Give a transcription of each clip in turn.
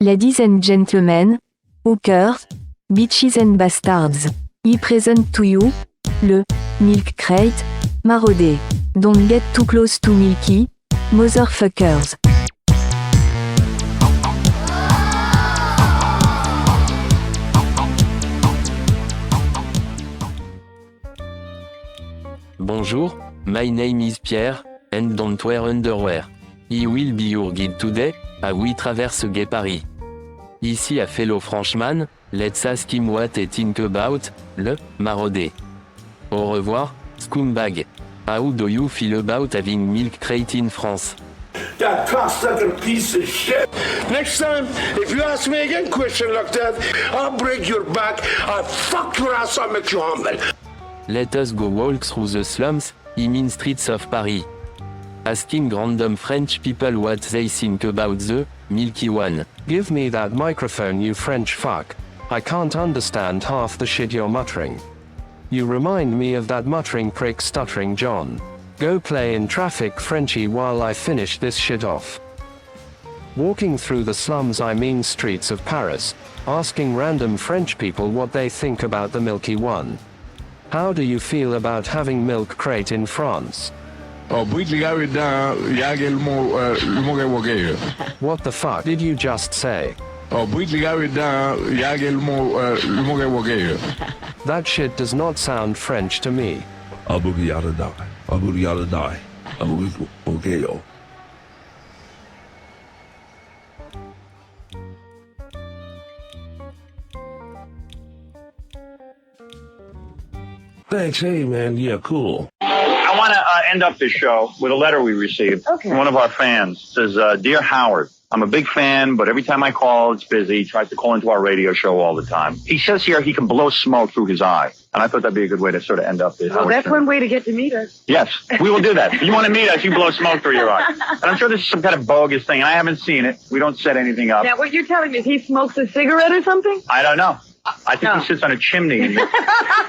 Ladies and gentlemen, hookers, bitches and bastards, I present to you, le milkcratemarauder. Don't get too close to Milky, motherfuckers. Bonjour, my name is Pierre, and don't wear underwear. I will be your guide today, as we traverse gay Paris. Ici a fellow Frenchman, let's ask him what he think about, le marauder. Au revoir, scumbag. How do you feel about having milk crate in France? That cocksucking piece of shit. Next time, if you ask me again question like that, I'll break your back, I'll fuck your ass, I'll make you humble. Let us go walk through the slums, I mean streets of Paris. Asking random French people what they think about the Milky One. Give me that microphone, you French fuck. I can't understand half the shit you're muttering. You remind me of that muttering prick Stuttering John. Go play in traffic, Frenchie, while I finish this shit off. Walking through the slums, I mean streets of Paris, asking random French people what they think about the Milky One. How do you feel about having milk crate in France? What the fuck did you just say? That shit does not sound French to me. Thanks, hey man, yeah, cool. I want to end up this show with a letter we received from one of our fans. It says, Dear Howard, I'm a big fan, but every time I call, it's busy. He tries to call into our radio show all the time. He says here he can blow smoke through his eye. And I thought that'd be a good way to sort of end up this. Well, that's one way to get to meet us. Yes, we will do that. If you want to meet us, you blow smoke through your eye. And I'm sure this is some kind of bogus thing, and I haven't seen it. We don't set anything up. Now, what you're telling me is he smokes a cigarette or something? I don't know. I think he sits on a chimney.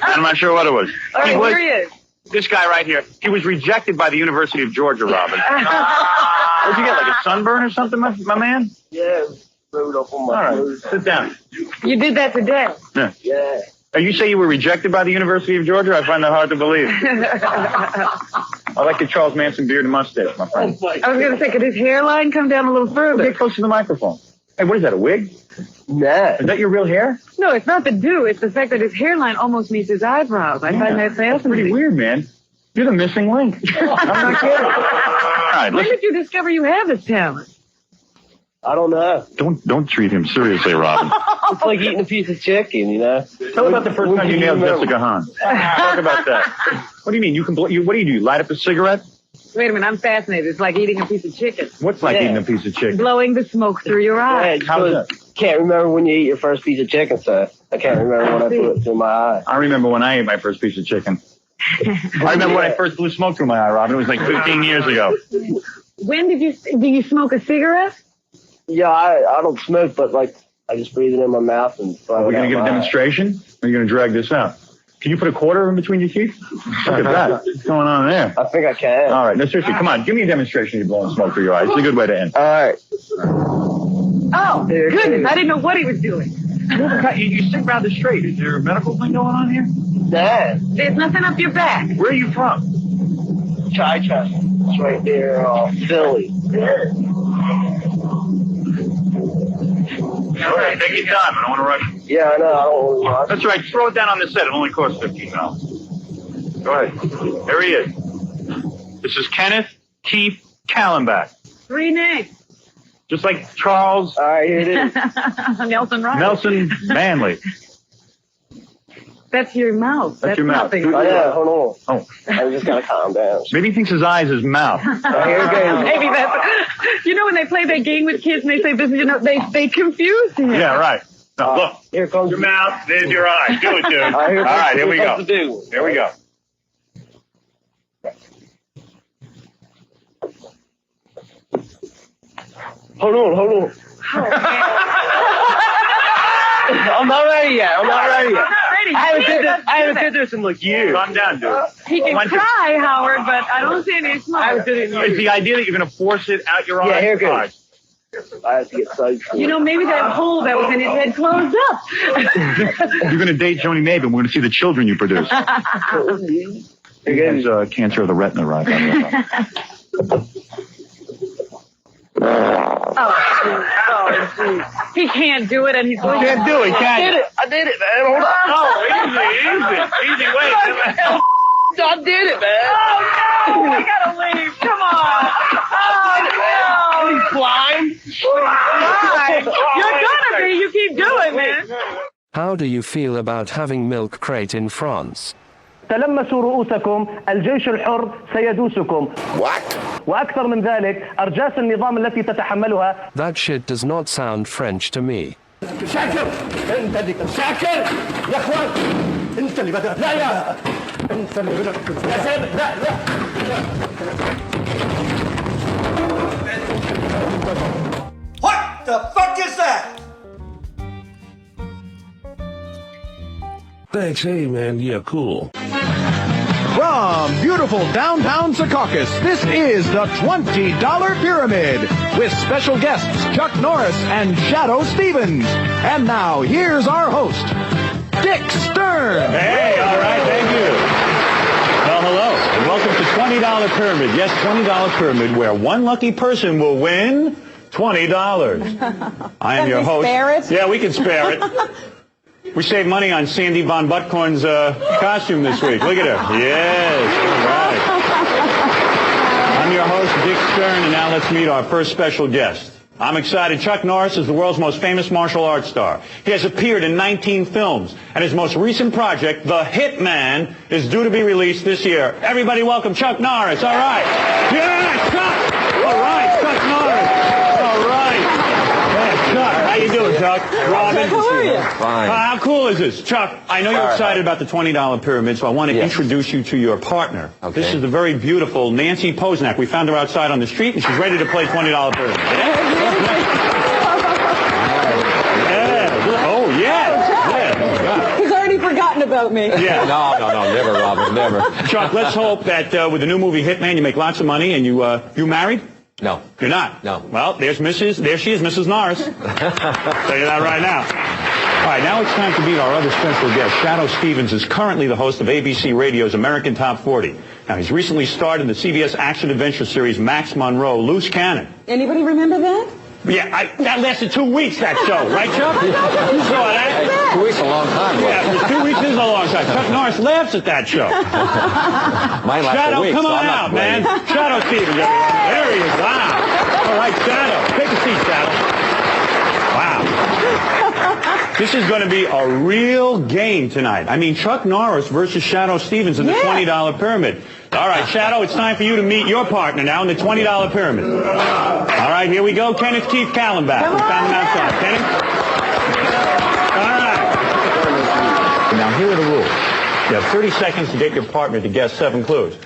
I'm not sure what it was. All right, here he is. This guy right here, he was rejected by the University of Georgia, Robin. What'd you get, like a sunburn or something, my man? Yeah, rode up on my nose. Sit down. You did that today? Yeah. You say you were rejected by the University of Georgia? I find that hard to believe. I like the Charles Manson beard and mustache, my friend. I was going to say, could his hairline come down a little further? Get close to the microphone. Hey, what is that, a wig? Nah. Is that your real hair? No, it's not the do. It's the fact that his hairline almost meets his eyebrows. I find that fascinating. That's pretty weird, man. You're the missing link. I'm not kidding. All right, when did you discover you have this talent? I don't know. Don't treat him seriously, Robin. It's like eating a piece of chicken, you know? Tell about the first time you nailed Jessica Hahn. Talk about that. What do you mean? You can blow? What do? You light up a cigarette? Wait a minute, I'm fascinated. It's like eating a piece of chicken. What's like eating a piece of chicken? Blowing the smoke through your eye. Yeah, how's that? Can't remember when you eat your first piece of chicken, so I can't remember when I put it through my eye. I remember when I ate my first piece of chicken. I remember when I first blew smoke through my eye, Robin. It was like 15 years ago. When do you smoke a cigarette? Yeah, I don't smoke, but like I just breathe it in my mouth and. Are we gonna get a demonstration? Or are you gonna drag this out? Can you put a quarter in between your teeth? Look at that. What's going on there? I think I can. All right, no, seriously, come on. Give me a demonstration of you blowing smoke through your eyes. It's a good way to end. All right. Oh, goodness. I didn't know what he was doing. You sit rather straight. Is there a medical thing going on here? Nah. There's nothing up your back. Where are you from? Chichester. It's right there, Philly. All right, take your time. I don't want to rush you. Yeah, I know. I don't want to rush. That's right. Throw it down on the set. It only costs $15. Go ahead. There he is. This is Kenneth Keith Kallenbach. 3 names. Just like Charles. All right, here it is. Nelson Rice. Nelson Manley. That's your mouth. That's your mouth. Oh, yeah, hold on. Oh. I just got to calm down. Maybe he thinks his eye is his mouth. Here it goes. Maybe that's... You know when they play that game with kids and they say this, they confuse him. Yeah, right. Now, look. Here comes your mouth, there's your eye. Do it, dude. All right, here we go. Here we go. Hold on. I'm not ready yet. I haven't did this in like years. Calm down, dude. He can cry, Howard, but I don't see any smoke. It's the idea that you're going to force it out your eye. Yeah, here it goes. I have to get so cool. You know, maybe that hole that was in his head closed up. You're going to date Joni Mabe, and we're going to see the children you produce. He has cancer of the retina, right? He can't do it, and he's going Can't do it, can you? I did it, man. Hold on. Easy, wait. I did it, man. Oh, no, we gotta leave. Come on. Oh, no. Blind. You're gonna be. You keep doing, man. How do you feel about having Milk Crate in France? تلمسوا رؤوسكم الجيش الحر سيدوسكم. What? وأكثر من ذلك أرجاس النظام التي تتحملها. That shit does not sound French to me. شاكر انت اللي شاكر يا اخوان انت اللي بدأت لا يا انت اللي بدأت لا What the fuck is that? Thanks, hey man, yeah, cool. From beautiful downtown Secaucus, this is the $20 Pyramid with special guests Chuck Norris and Shadow Stevens. And now, here's our host, Dick Stern. Hey, all right, thank you. Well, hello, and welcome to $20 Pyramid. Yes, $20 Pyramid, where one lucky person will win $20. I am your host. Spare it? Yeah, we can spare it. We saved money on Sandy Von Buttcorn's costume this week. Look at her. Yes, all right. I'm your host, Dick Stern, and now let's meet our first special guest. I'm excited. Chuck Norris is the world's most famous martial arts star. He has appeared in 19 films, and his most recent project, The Hitman, is due to be released this year. Everybody welcome Chuck Norris. All right. Yeah, Chuck. All right, Chuck Norris. All right. Yeah, Chuck. How you doing, Chuck? Robin. How are you? Fine. How cool is this? Chuck, I know you're excited about the $20 Pyramid, so I want to introduce you to your partner. Okay. This is the very beautiful Nancy Posnack. We found her outside on the street, and she's ready to play $20 Pyramid. Yeah. Oh, yeah. He's already forgotten about me. Yeah. No, never, Robin, never. Chuck, let's hope that with the new movie Hitman, you make lots of money, and you married? No. You're not? No. Well, there she is, Mrs. Norris. Tell you that right now. All right, now it's time to meet our other special guest. Shadow Stevens is currently the host of ABC Radio's American Top 40. Now, he's recently starred in the CBS action-adventure series Max Monroe, Loose Cannon. Anybody remember that? Yeah, that lasted 2 weeks, that show, right, Chuck? You saw that? Hey, 2 weeks is a long time. Yeah, 2 weeks is a long time. Chuck Norris laughs at that show. Mine lasts Shadow, a week, come so on I'm not out, man. complaining. Shadow Stevens, everyone. There he is. Wow. All right, Shadow. Take a seat, Shadow. Wow. This is going to be a real game tonight. I mean, Chuck Norris versus Shadow Stevens in the $20 Pyramid. All right, Shadow, it's time for you to meet your partner now in the $20 Pyramid. All right, here we go. Kenneth Keith Kallenbach. We found him outside. Kenneth? All right. Now, here are the rules. You have 30 seconds to get your partner to guess 7 clues.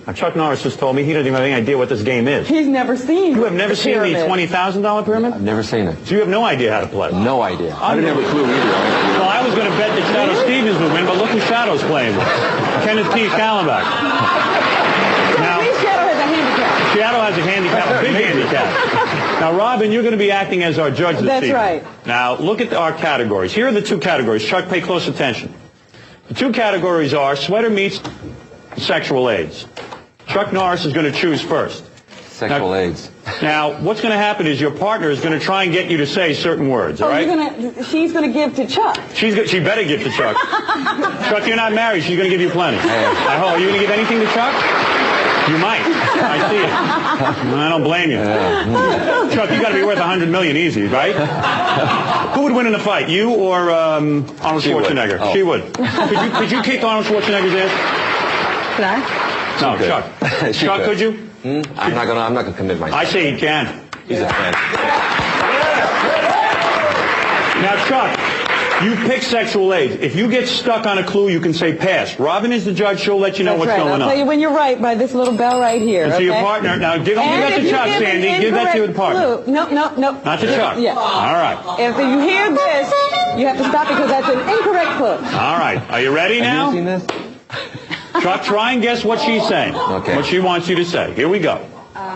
Now, Chuck Norris just told me he doesn't even have any idea what this game is. He's never seen. You have never seen the $20,000 Pyramid? I've never seen it. So you have no idea how to play? No idea. I didn't have a clue either. Well, I was going to bet that Shadow Stevens would win, but look who Shadow's playing with. Kenneth Keith Kallenbach. Now, Shadow has a handicap. Shadow has a handicap, a big handicap. Now, Robin, you're going to be acting as our judge this evening. That's right. Now, look at our categories. Here are the 2 categories. Chuck, pay close attention. The 2 categories are sweater meets sexual aids. Chuck Norris is going to choose first. Sexual aids. Now, what's going to happen is your partner is going to try and get you to say certain words, all right? She's going to give to Chuck. She better give to Chuck. Chuck, you're not married. She's going to give you plenty. Are you going to give anything to Chuck? You might. I see it. I don't blame you. Chuck, you got to be worth $100 million easy, right? Who would win in a fight, you or Arnold Schwarzenegger? Oh. She would. Could you kick Arnold Schwarzenegger's ass? Could I? No, Chuck. Chuck, could you? I'm not gonna commit myself. I say he can. He's a fan. Now, Chuck, you pick sexual aids. If you get stuck on a clue, you can say pass. Robin is the judge. She'll let you know what's going on. I'll tell you when you're right by this little bell right here. And so your partner, now give that to Chuck, Sandy. Give that to your partner. No. Not to Chuck? Yeah. All right. If you hear this, you have to stop because that's an incorrect clue. All right. Are you ready now? Have you seen this? Chuck, try and guess what she's saying. Okay. What she wants you to say. Here we go.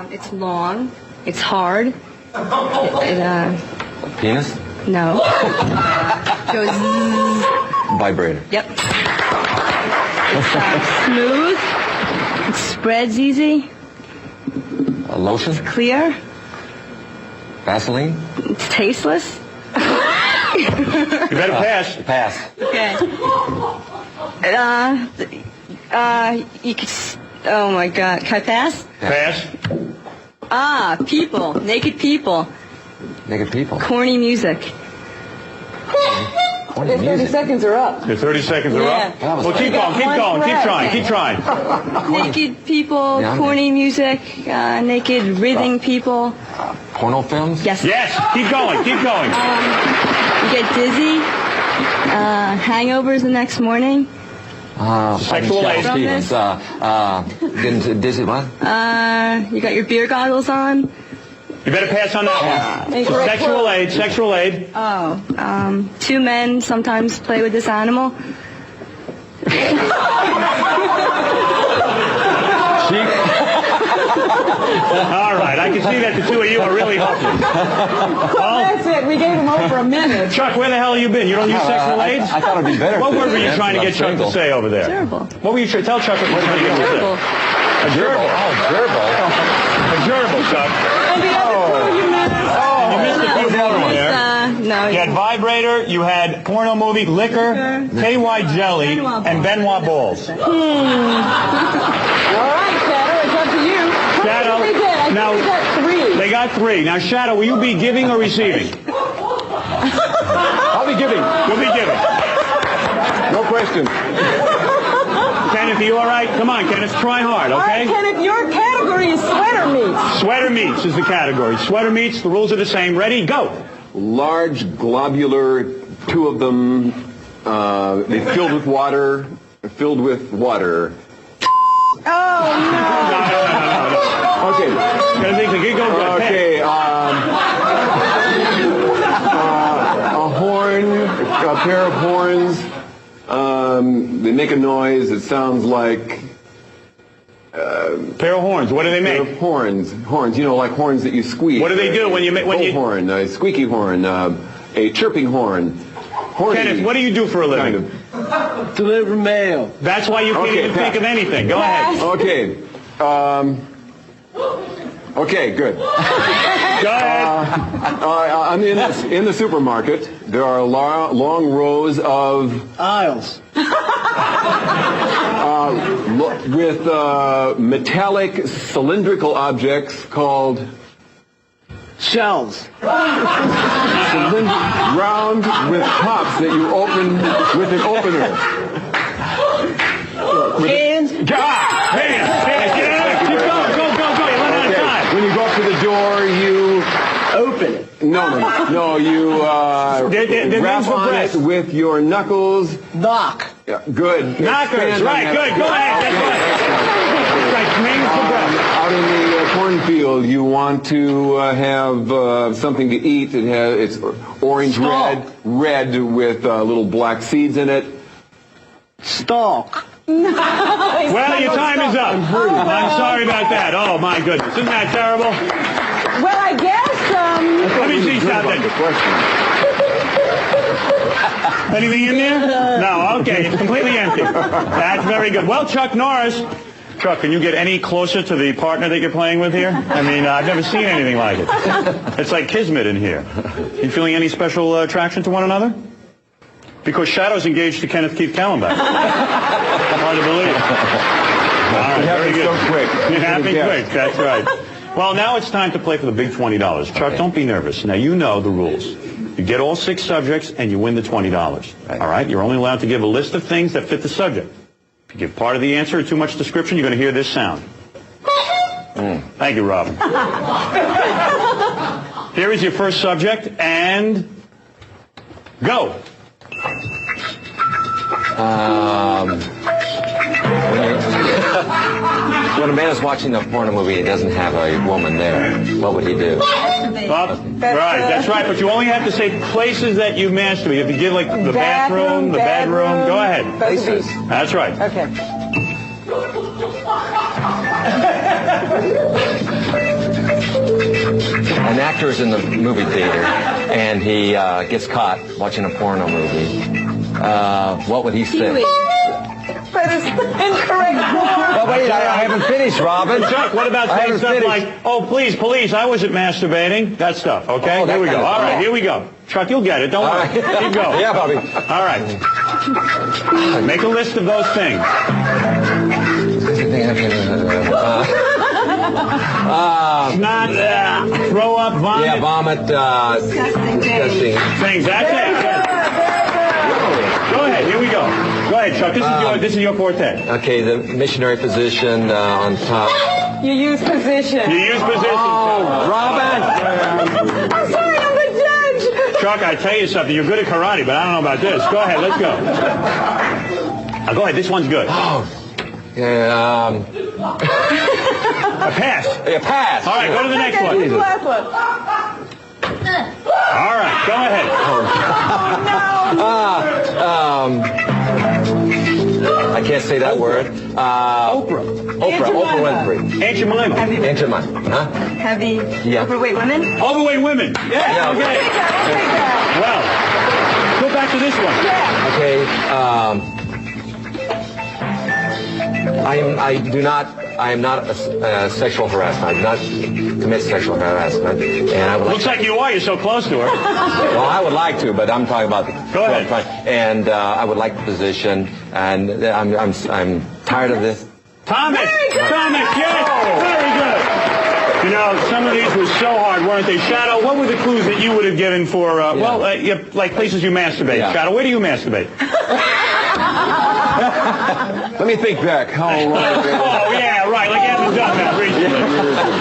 It's long, it's hard, Penis? No. Goes. Vibrator. Yep. It's smooth. It spreads easy. A lotion? Clear. Vaseline? It's tasteless. You better pass. Pass. Okay. You could. Oh my God. Can I pass? Pass. People. Naked people. Naked people. Corny music. Corny music. 30 seconds are up. Your 30 seconds are up? Yeah. Well, keep going, keep going, keep trying. Naked people, Yeah, corny music, naked writhing people. Porno films? Yes. Yes, keep going. You get dizzy. Hangovers the next morning. Sexual Shadow aids. Stevens. Getting dizzy, what? You got your beer goggles on. You better pass on that one. Sexual aid. Oh, 2 men sometimes play with this animal. All right, I can see that the two of you are really hopeless. That's it. We gave him over a minute. Chuck, where the hell have you been? You don't use sexual aids? I thought it'd be better. What word were you trying to get Chuck to say over there? Gerbil. What were you trying? Tell Chuck what you were trying to get him to say. Gerbil. A gerbil. Oh, gerbil. A gerbil, Chuck. And the other two you missed. You missed a few more there. No. You had vibrator, you had porno movie, liquor, KY jelly, and Benoit balls. All right, Shadow, it's up to you. Shadow, They did. I think now we got 3. they got 3. Now, Shadow, will you be giving or receiving? I'll be giving. You'll be giving. No question. Kenneth, are you all right? Come on, Kenneth, try hard, All right, okay? Kenneth, your category is sweater meats. Sweater meats is the category. Sweater meats, the rules are the same. Ready? Go. Large, globular, 2 of them, they filled with water. Oh, no. Okay. Okay. A horn, a pair of horns. They make a noise. It sounds like. Pair of horns. What do they make? Pair of horns. Horns. You know, like horns that you squeeze. What do they do when you make? Horn, a squeaky horn, a chirping horn. Horny. Kenneth, what do you do for a living? Kind of. Deliver mail. That's why you can't even think of anything. Go ahead. Okay. Okay, good. Go ahead. I'm in the supermarket. There are long rows of Aisles. with metallic cylindrical objects called Shells. round with tops that you open with an opener. Hands. Hands. Keep going. Go. You run out of time. When you go up to the door, you Open it. No, you wrap on it with your knuckles. Knock. Yeah, good. Knockers, right, good. Go ahead. That's right. Out in the cornfield, you want to have something to eat. It's orange red with little black seeds in it. Stalk. Well, your time is up. I'm sorry about that. Oh, my goodness. Isn't that terrible? Well, I guess, Let me see something. Anything in there? No, okay. It's completely empty. That's very good. Well, Chuck Norris. Chuck, can you get any closer to the partner that you're playing with here? I mean, I've never seen anything like it. It's like Kismet in here. You feeling any special attraction to one another? Because Shadow's engaged to Kenneth Keith Kallenbach. Hard to believe. All right, very good. So quick. It happened quick. That's right. Well, now it's time to play for the big $20. Chuck, don't be nervous. Now, you know the rules. You get all 6 subjects, and you win the $20. All right? You're only allowed to give a list of things that fit the subject. If you give part of the answer or too much description, you're going to hear this sound. Thank you, Robin. Here is your first subject, and go. When a man is watching a porno movie and doesn't have a woman there, what would he do? Right, that's right, but you only have to say places that you masturbate. You have to give, like, the bathroom, the bedroom. Go ahead. Places. That's right. Okay. And actor is in the movie theater and he gets caught watching a porno movie, what would he say? That is incorrect. Well, wait, I haven't finished, Robin. Chuck, what about saying stuff like, oh, please, police, I wasn't masturbating? That stuff, okay? Oh, here we go. All right, here we go. Chuck, you'll get it. Don't worry. Keep going. Yeah, Bobby. All right. Make a list of those things. Not throw up, vomit. Yeah, vomit. Disgusting things. That's it. Go ahead. Here we go. Go ahead, Chuck. This is your forte. Okay, the missionary position on top. You use position. You use position. Oh, Robin. I'm sorry, I'm the judge. Chuck, I tell you something. You're good at karate, but I don't know about this. Go ahead. Let's go. Go ahead. This one's good. Oh. Yeah. A pass. Yeah, pass. All right, go to the next one. The last one. All right, go ahead. I can't say that word. Oprah Winfrey. Aunt Jemima. Aunt Jemima. Huh? Heavy. Yeah. Overweight women? Overweight women. Yeah, okay. Well, go back to this one. Okay. I am not a sexual harassment. I do not commit sexual harassment. And I would Looks like you are. You're so close to her. Well, I would like to, but I'm talking about the. Go ahead. And I would like the position, and I'm tired of this. Thomas, yes, very good. You know, some of these were so hard, weren't they? Shadow, what were the clues that you would have given for? Like places you masturbate. Yeah. Shadow, where do you masturbate? Let me think back. How long ago? Oh, yeah, right. Like you haven't done that recently.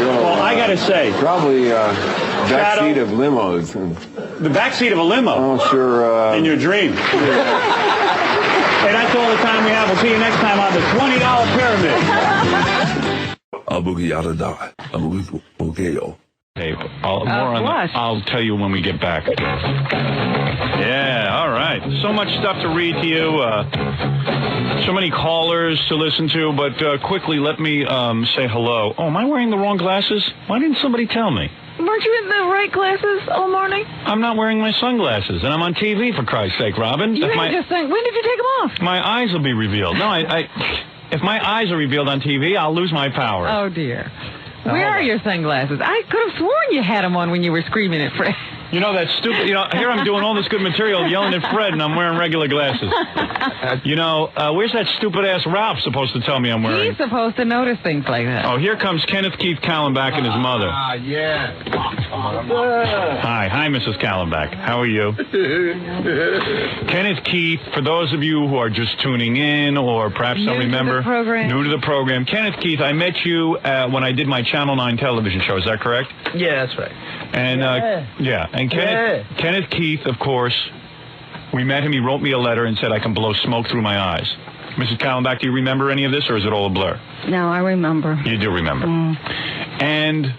Well, I got to say. Probably backseat of limos. The backseat of a limo? Oh, sure. In your dream. Hey, that's all the time we have. We'll see you next time on the $20 Pyramid. Hey, I'll tell you when we get back. Yeah, all right. So much stuff to read to you. So many callers to listen to. But quickly, let me say hello. Oh, am I wearing the wrong glasses? Why didn't somebody tell me? Weren't you in the right glasses all morning? I'm not wearing my sunglasses, and I'm on TV, for Christ's sake, Robin. You just think, when did you take them off? My eyes will be revealed. No, if my eyes are revealed on TV, I'll lose my power. Oh, dear. Where are your sunglasses? I could have sworn you had them on when you were screaming at Fred. You know, that's stupid. You know, here I'm doing all this good material, yelling at Fred, and I'm wearing regular glasses. You know, where's that stupid-ass Ralph supposed to tell me I'm wearing? He's supposed to notice things like that. Oh, here comes Kenneth Keith Kallenbach and his mother. Yeah. Hi, Mrs. Kallenbach. How are you? Kenneth Keith, for those of you who are just tuning in or perhaps don't remember, new to the program, Kenneth Keith, I met you when I did my Channel 9 television show. Is that correct? Yeah, that's right. And, and Kenneth Keith, of course, we met him. He wrote me a letter and said I can blow smoke through my eyes. Mrs. Kallenbach, do you remember any of this, or is it all a blur? No, I remember. You do remember. And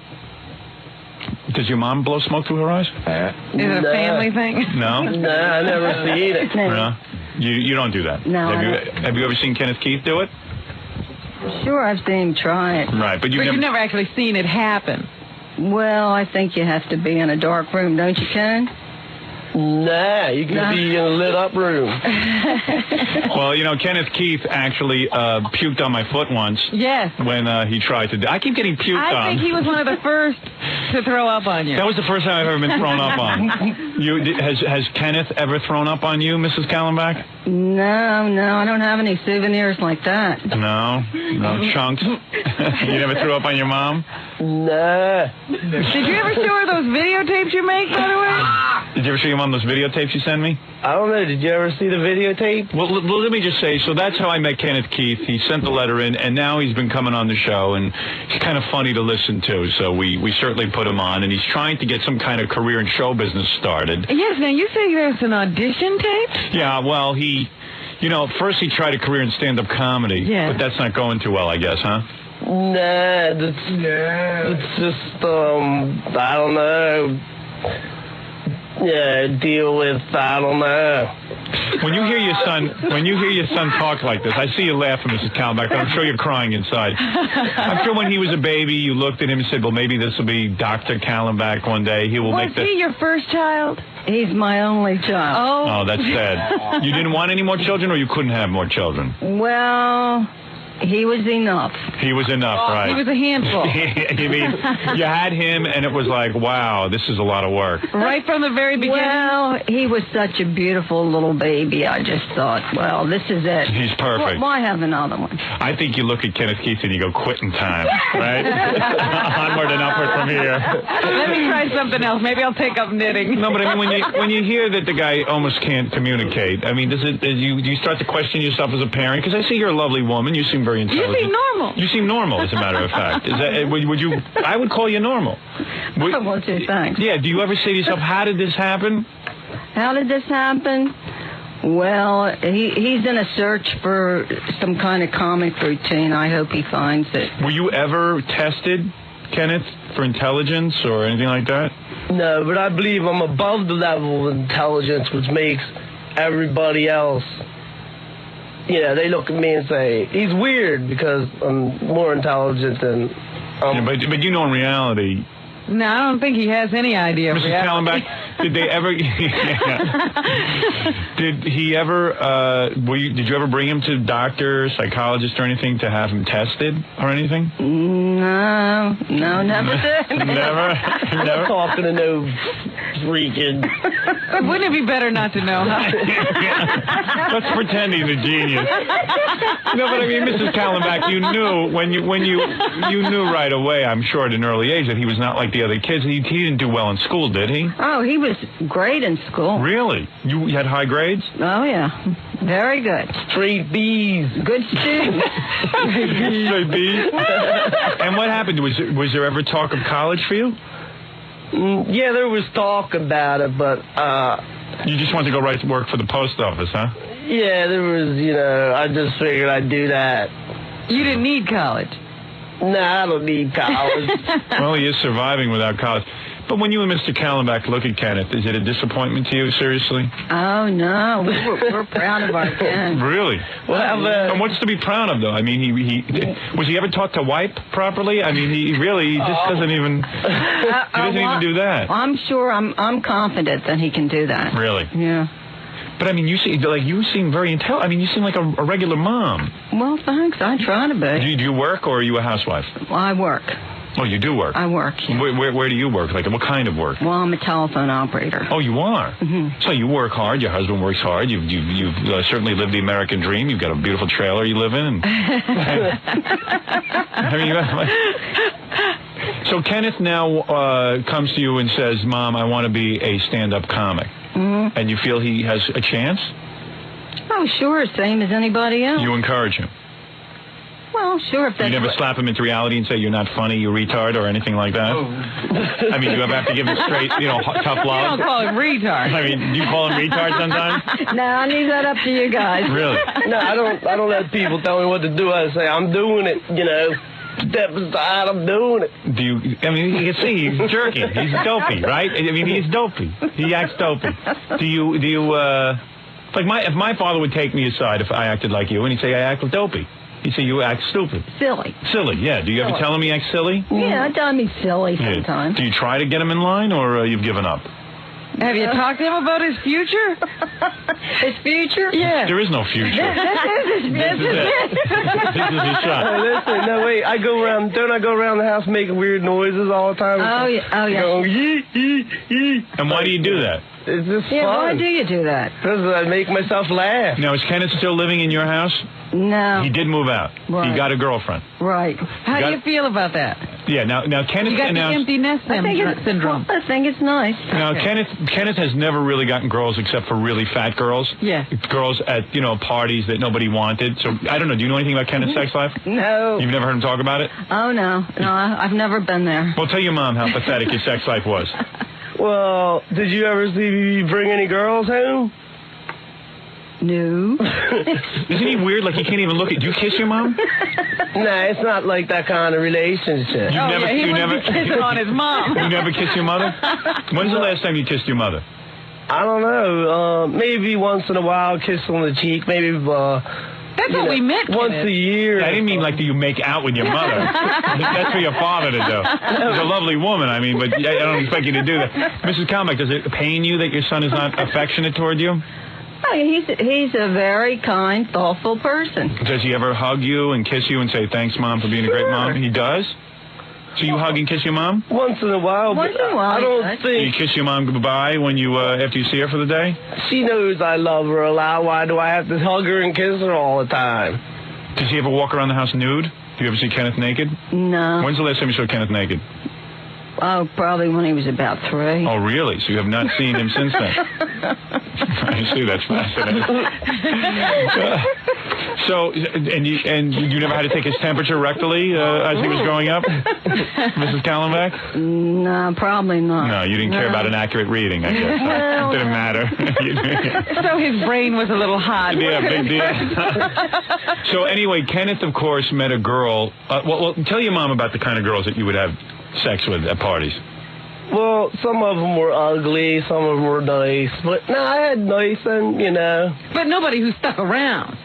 does your mom blow smoke through her eyes? Is it a family thing? No? No, I never see it. No? You don't do that? No. Have you ever seen Kenneth Keith do it? Sure, I've seen him try it. Right, but you've never actually seen it happen. Well, I think you have to be in a dark room, don't you, Ken? Nah, you can be in a lit-up room. Well, you know, Kenneth Keith actually puked on my foot once. Yes. When he tried to. I keep getting puked on. I think he was one of the first to throw up on you. That was the first time I've ever been thrown up on. Has Kenneth ever thrown up on you, Mrs. Kallenbach? No, I don't have any souvenirs like that. No chunks. You never threw up on your mom? Nah. Did you ever show her those videotapes you make, by the way? Did you ever show your mom those videotapes you sent me? I don't know. Did you ever see the videotape? Well, let me just say, so that's how I met Kenneth Keith. He sent the letter in, and now he's been coming on the show, and he's kind of funny to listen to, so we certainly put him on, and he's trying to get some kind of career in show business started. Yes, now you say there's an audition tape? Yeah, well, first he tried a career in stand-up comedy, but that's not going too well, I guess, huh? Nah, it's just, I don't know. deal with, I don't know. When you hear your son talk like this, I see you laughing, Mrs. Kallenbach, but I'm sure you're crying inside. I'm sure when he was a baby, you looked at him and said, well, maybe this will be Dr. Kallenbach one day. He will make Was he your first child? He's my only child. Oh, that's sad. You didn't want any more children, or you couldn't have more children? Well, he was enough. He was enough, right? He was a handful. You mean, you had him, and it was like, wow, this is a lot of work. Right from the very beginning? Well, he was such a beautiful little baby. I just thought, well, this is it. He's perfect. Why have another one? I think you look at Kenneth Keith and you go, quitting time, right? Onward and upward from here. Let me try something else. Maybe I'll take up knitting. No, but I mean, when you hear that the guy almost can't communicate, I mean, do you start to question yourself as a parent? Because I see you're a lovely woman. You seem very intelligent. You seem normal. You seem normal, as a matter of fact. Is that would you? I would call you normal. Well, gee, thanks. Yeah. Do you ever say to yourself, how did this happen? How did this happen? Well, he's in a search for some kind of comic routine. I hope he finds it. Were you ever tested, Kenneth, for intelligence or anything like that? No, but I believe I'm above the level of intelligence, which makes everybody else, they look at me and say, he's weird because I'm more intelligent than... Yeah, but you know in reality... No, I don't think he has any idea. Mrs. Kallenbach, did they ever... Did he ever... did you ever bring him to doctor, psychologist, or anything to have him tested or anything? No, never did. Never? Never talking to no freaking... Wouldn't it be better not to know? Let's pretend he's a genius. No, but I mean, Mrs. Kallenbach, you knew you knew right away, I'm sure, at an early age, that he was not like the other kids. He didn't do well in school, did he? Oh, he was great in school. Really? You had high grades? Oh, yeah. Very good. Straight B's. Good student. Straight B's. And what happened? Was there ever talk of college for you? Yeah, there was talk about it, but... You just wanted to go right to work for the post office, huh? Yeah, there was, I just figured I'd do that. You didn't need college? No, I don't need college. Well, he is surviving without college. But when you and Mr. Kallenbach look at Kenneth, is it a disappointment to you, seriously? Oh, no. We're proud of our Ken. Really? Well, and what's to be proud of, though? I mean, was he ever taught to wipe properly? I mean, he just doesn't even... He doesn't even do that. I'm sure, I'm confident that he can do that. Really? Yeah. But, I mean, you seem very intelligent. I mean, you seem like a regular mom. Well, thanks. I try to be. Do you work, or are you a housewife? Well, I work. Oh, you do work? I work, yeah. Where do you work? Like, what kind of work? Well, I'm a telephone operator. Oh, you are? Mm-hmm. So you work hard. Your husband works hard. You've certainly lived the American dream. You've got a beautiful trailer you live in. So Kenneth now comes to you and says, Mom, I want to be a stand-up comic. Mm-hmm. And you feel he has a chance? Oh, sure, same as anybody else. You encourage him? Well, sure. If that's you never slap him into reality and say, you're not funny, you retard, or anything like that? Oh. I mean, do you ever have to give him straight, tough love? You don't call him retard. I mean, do you call him retard sometimes? No, I leave that up to you guys. Really? No, I don't let people tell me what to do. I say, I'm doing it, Step aside, I'm doing it. You can see he's jerky. He's dopey, right? I mean, he's dopey. He acts dopey. If my father would take me aside if I acted like you, and he'd say, I act dopey. He'd say, you act stupid. Silly. Silly, yeah. Do you ever tell him he acts silly? Yeah, I tell him he's silly sometimes. Do you try to get him in line, or you've given up? Have you talked to him about his future? His future? Yeah. There is no future. This is it. This is his shot. Hey, listen, no, wait. Don't I go around the house making weird noises all the time? Oh, yeah. Go, yee, yee, yee. And why do you do that? It's just fun. Why do you do that? Because I make myself laugh. Now, is Kenneth still living in your house? No. He did move out. Right. He got a girlfriend. Right. How do you feel about that? Yeah, now Kenneth You got the empty nest syndrome. I think it's nice. Now, Kenneth has never really gotten girls except for really fat girls. Yeah. Girls at, parties that nobody wanted. So, I don't know. Do you know anything about Kenneth's sex life? No. You've never heard him talk about it? Oh, no. No, I've never been there. Well, tell your mom how pathetic your sex life was. Well, did you ever see me bring any girls home? No. Isn't he weird? Like, he can't even look at... Do you kiss your mom? Nah, it's not like that kind of relationship. He never kissing on his mom. You never kissed your mother? When's the last time you kissed your mother? I don't know. Maybe once in a while, kiss on the cheek. Maybe. That's what we meant. Once a year. I didn't mean like that you make out with your mother. That's for your father to do. She's a lovely woman, I mean, but I don't expect you to do that. Mrs. Kallenbach, does it pain you that your son is not affectionate toward you? Oh, he's a very kind, thoughtful person. Does he ever hug you and kiss you and say, thanks, Mom, for being a great mom? He does? So you hug and kiss your mom? Once in a while. Once in a while. I don't Do you think... kiss your mom goodbye when you after you see her for the day? She knows I love her a lot. Why do I have to hug her and kiss her all the time? Does he ever walk around the house nude? Do you ever see Kenneth naked? No. When's the last time you saw Kenneth naked? Oh, probably when he was about 3. Oh, really? So you have not seen him since then? I see. That's fascinating. So, and you never had to take his temperature rectally as he was growing up, Mrs. Kallenbach? No, probably not. No, you didn't care about an accurate reading, I guess. It didn't matter. So his brain was a little hot. Yeah, big deal. So anyway, Kenneth, of course, met a girl. Well, tell your mom about the kind of girls that you would have sex with at parties. Well, some of them were ugly, some of them were nice. But no, I had nice and, But nobody who stuck around.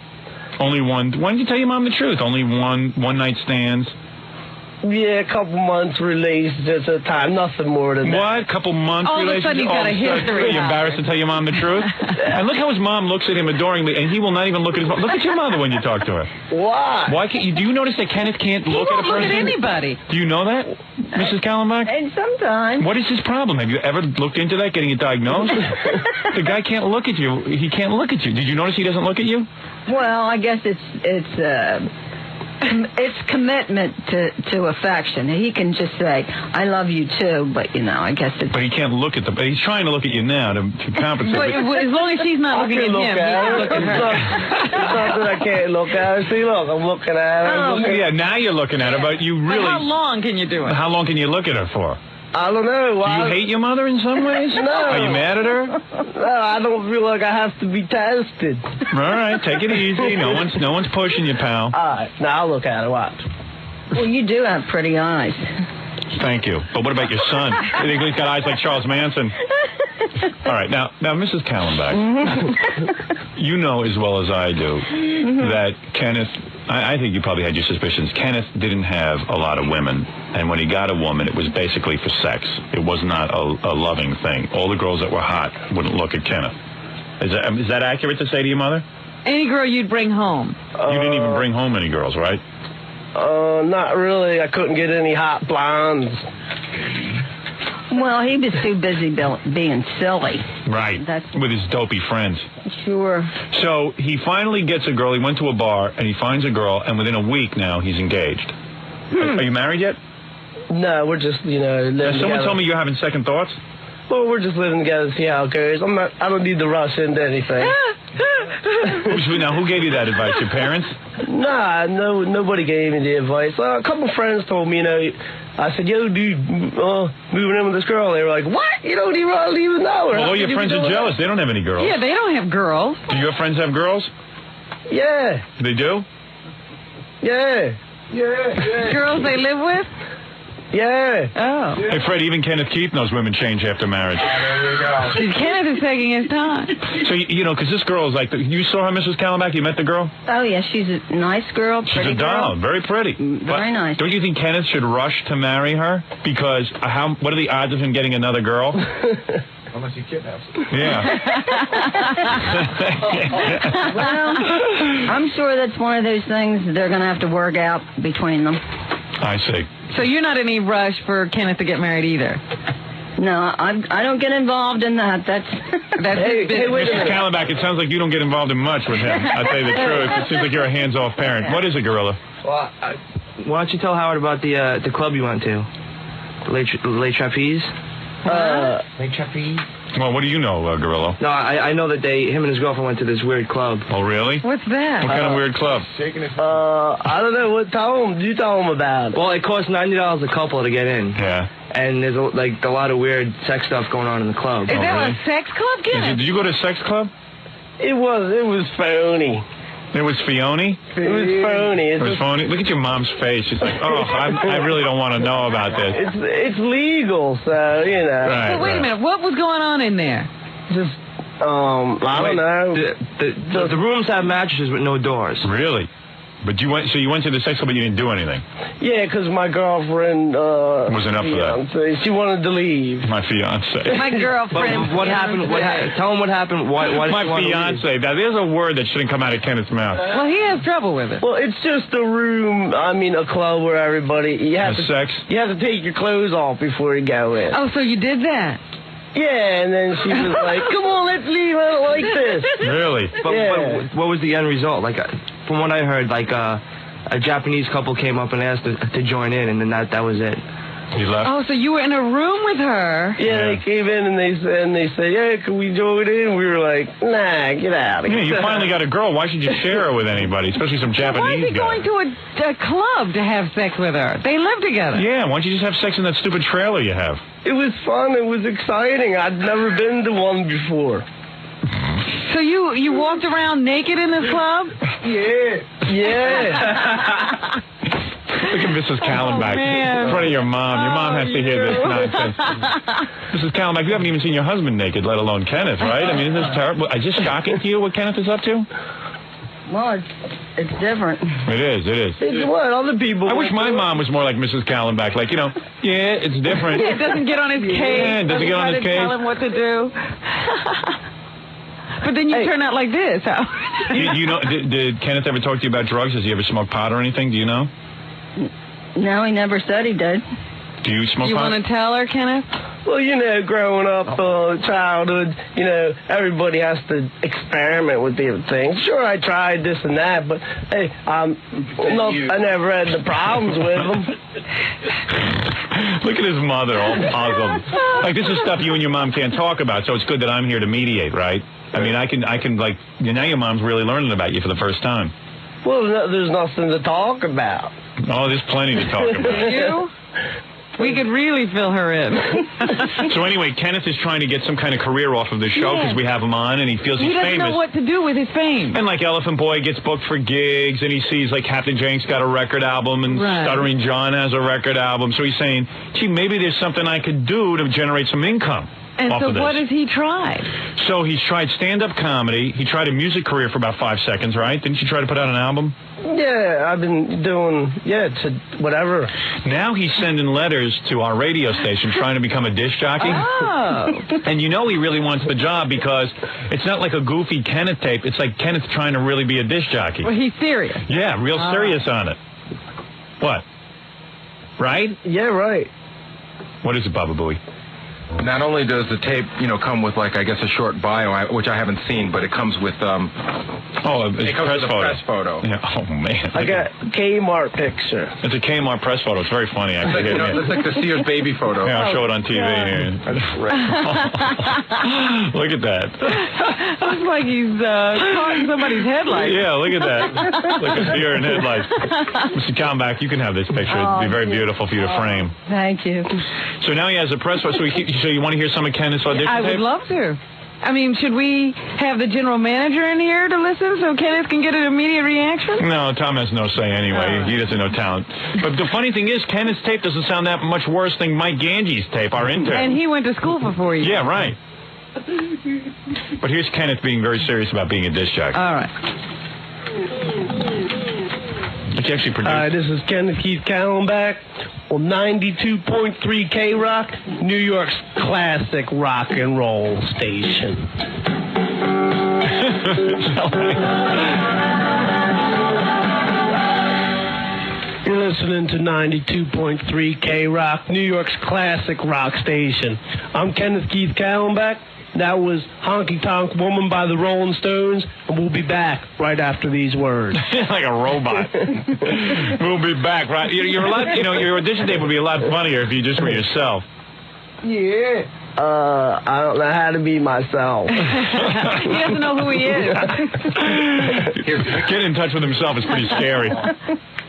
Only one. Why didn't you tell your mom the truth? Only one night stands. Yeah, a couple months relationships at a time. Nothing more than that. What? Couple months All of a relationship? sudden he's got a history. Are you embarrassed to tell your mom the truth? And look how his mom looks at him adoringly, and he will not even look at his mom. Look at your mother when you talk to her. Why? Why can't you? Do you notice that Kenneth can't look at a person? He won't look at anybody. Do you know that, Mrs. Kallenbach? And sometimes. What is his problem? Have you ever looked into that, getting it diagnosed? The guy can't look at you. He can't look at you. Did you notice he doesn't look at you? Well, I guess it's commitment to affection. He can just say, I love you too, but, I guess it's... But he can't look at the... He's trying to look at you now to compensate. But as long as she's not looking at him, he can look at her. It's not that I can't look at her. See, look, I'm looking at her. Yeah, now you're looking at her, but you really... But how long can you do it? How long can you look at her for? I don't know. Do you hate your mother in some ways? No. Are you mad at her? No, I don't feel like I have to be tested. All right, take it easy. No one's pushing you, pal. All right, now I'll look at her. Watch. Well, you do have pretty eyes. Thank you. But what about your son? You think he's got eyes like Charles Manson? All right, now, Mrs. Kallenbach, you know as well as I do that Kenneth... I think you probably had your suspicions. Kenneth didn't have a lot of women, and when he got a woman, it was basically for sex. It was not a loving thing. All the girls that were hot wouldn't look at Kenneth. Is that accurate to say to your mother? Any girl you'd bring home. You didn't even bring home any girls, right? Not really. I couldn't get any hot blondes. Well, he was too busy being silly. Right. With his dopey friends. Sure. So he finally gets a girl. He went to a bar, and he finds a girl, and within a week now, he's engaged. Are you married yet? No, we're just, living together. Someone told me you're having second thoughts? Well, we're just living together to see how it goes. I don't need to rush into anything. Now, who gave you that advice? Your parents? Nah, nobody gave me the advice. A couple friends told me, I said, yo, dude, moving in with this girl. They were like, what? You don't even know her. Well, all your friends are jealous. They don't have any girls. Yeah, they don't have girls. Do your friends have girls? Yeah. They do? Yeah. Girls they live with? Yeah. Oh. Hey, Fred, even Kenneth Keith knows women change after marriage. There you go. Kenneth is taking his time. So, because this girl is like... You saw her, Mrs. Kallenbach? You met the girl? Oh, yeah, she's a nice girl, She's pretty a doll. girl. Very pretty. Very nice. Don't you think Kenneth should rush to marry her? Because what are the odds of him getting another girl? Unless he kidnaps her. Yeah. Well, I'm sure that's one of those things they're going to have to work out between them. I see. So you're not in any rush for Kenneth to get married either? No, I don't get involved in that. That's hey, Mrs. Kallenbach, it sounds like you don't get involved in much with him. I'll tell you the truth. It seems like you're a hands-off parent. What is a gorilla? Well, why don't you tell Howard about the club you went to? The Late Trapeze? Late Trapeze? Well, what do you know, gorilla? No, I know that him and his girlfriend went to this weird club. Oh, really? What's that? What kind of weird club? I don't know. You tell him about it. Well, it costs $90 a couple to get in. Yeah. And there's a lot of weird sex stuff going on in the club. Is that a sex club, Kenneth? Did you go to a sex club? It was phony. It was Fione? It was phony. It was phony? Look at your mom's face. She's like, I really don't want to know about this. It's legal, so, Right, But wait a minute. What was going on in there? Just, I don't know. The rooms have mattresses with no doors. Really? But you went to the sex club, but you didn't do anything. Yeah, because my girlfriend wasn't up for that. She wanted to leave. My fiance. My girlfriend. What happened? Tell him what happened. Why my fiance. Now, there's a word that shouldn't come out of Kenneth's mouth. Well, he has trouble with it. Well, it's just a room. I mean, a club where everybody you have sex. You have to take your clothes off before you go in. Oh, so you did that? Yeah, and then she was like, "Come on, let's leave. I don't like this." Really? But what was the end result? Like, from what I heard, like a Japanese couple came up and asked to join in, and then that was it. You left? Oh, so you were in a room with her? Yeah, they came in and they said, "Yeah, can we join in?" We were like, "Nah, get out of here." Yeah, you finally got a girl. Why should you share her with anybody, especially some Japanese guy? Why is he going to a club to have sex with her? They live together. Yeah, why don't you just have sex in that stupid trailer you have? It was fun. It was exciting. I'd never been to one before. So you walked around naked in this club? Yeah. Look at Mrs. Kallenbach in front of your mom. Your mom has to hear this nonsense. Mrs. Kallenbach, you haven't even seen your husband naked, let alone Kenneth, right? I mean, isn't this terrible? Is this shocking to you what Kenneth is up to? Well, it's different. It is. It's what other people... I wish my mom was more like Mrs. Kallenbach. Like, yeah, it's different. It doesn't get on his case. Yeah, it doesn't get on his case. Tell him what to do. But then you turn out like this. You know, did Kenneth ever talk to you about drugs? Has he ever smoked pot or anything? Do you know? No, he never said he did. Do you smoke pot? You want to tell her, Kenneth? Well, growing up, childhood, everybody has to experiment with different things. Sure, I tried this and that, but, hey, I never had the problems with them. Look at his mother, all puzzled. Like, this is stuff you and your mom can't talk about, so it's good that I'm here to mediate, right? I mean, I can like, now your mom's really learning about you for the first time. Well, there's nothing to talk about. Oh, there's plenty to talk about. You? We could really fill her in. So anyway, Kenneth is trying to get some kind of career off of the show because we have him on, and he feels he's famous. He doesn't know what to do with his fame. And like Elephant Boy gets booked for gigs, and he sees like Captain Jank's got a record album, and Stuttering John has a record album. So he's saying, gee, maybe there's something I could do to generate some income. And so what has he tried? So he's tried stand-up comedy. He tried a music career for about 5 seconds, right? Didn't you try to put out an album? Yeah, I've been doing, whatever. Now he's sending letters to our radio station trying to become a disc jockey. Oh. And he really wants the job because it's not like a goofy Kenneth tape. It's like Kenneth trying to really be a disc jockey. Well, he's serious. Yeah, real serious on it. What? Right? Yeah, right. What is it, Baba Booey? Not only does the tape, come with, like, I guess a short bio, which I haven't seen, but it comes with, it comes with a press photo. Yeah. Oh, man. I got a Kmart picture. It's a Kmart press photo. It's very funny, actually. It's like the Sears baby photo. Yeah, I'll show it on TV here. Look at that. Looks like he's caught in somebody's headlights. Yeah, look at that. Look at deer in headlights. Mr. Kallenbach, you can have this picture. It'd be very beautiful for you to frame. Thank you. So now he has a press photo. So you want to hear some of Kenneth's audition I would love to. I mean, should we have the general manager in here to listen so Kenneth can get an immediate reaction? No, Tom has no say anyway. He doesn't know talent. But the funny thing is, Kenneth's tape doesn't sound that much worse than Mike Gange's tape, our intern. And he went to school for 4 years. Yeah, right. But here's Kenneth being very serious about being a disc jockey. All right. It's actually produced. Hi, this is Kenneth Keith Kallenbach on 92.3 K-Rock, New York's classic rock and roll station. You're listening to 92.3 K-Rock, New York's classic rock station. I'm Kenneth Keith Kallenbach. That was Honky Tonk Woman by the Rolling Stones, and we'll be back right after these words. Like a robot. We'll be back, right? You're a lot, your audition tape would be a lot funnier if you just were yourself. Yeah. I don't know how to be myself. He doesn't know who he is. Getting in touch with himself is pretty scary.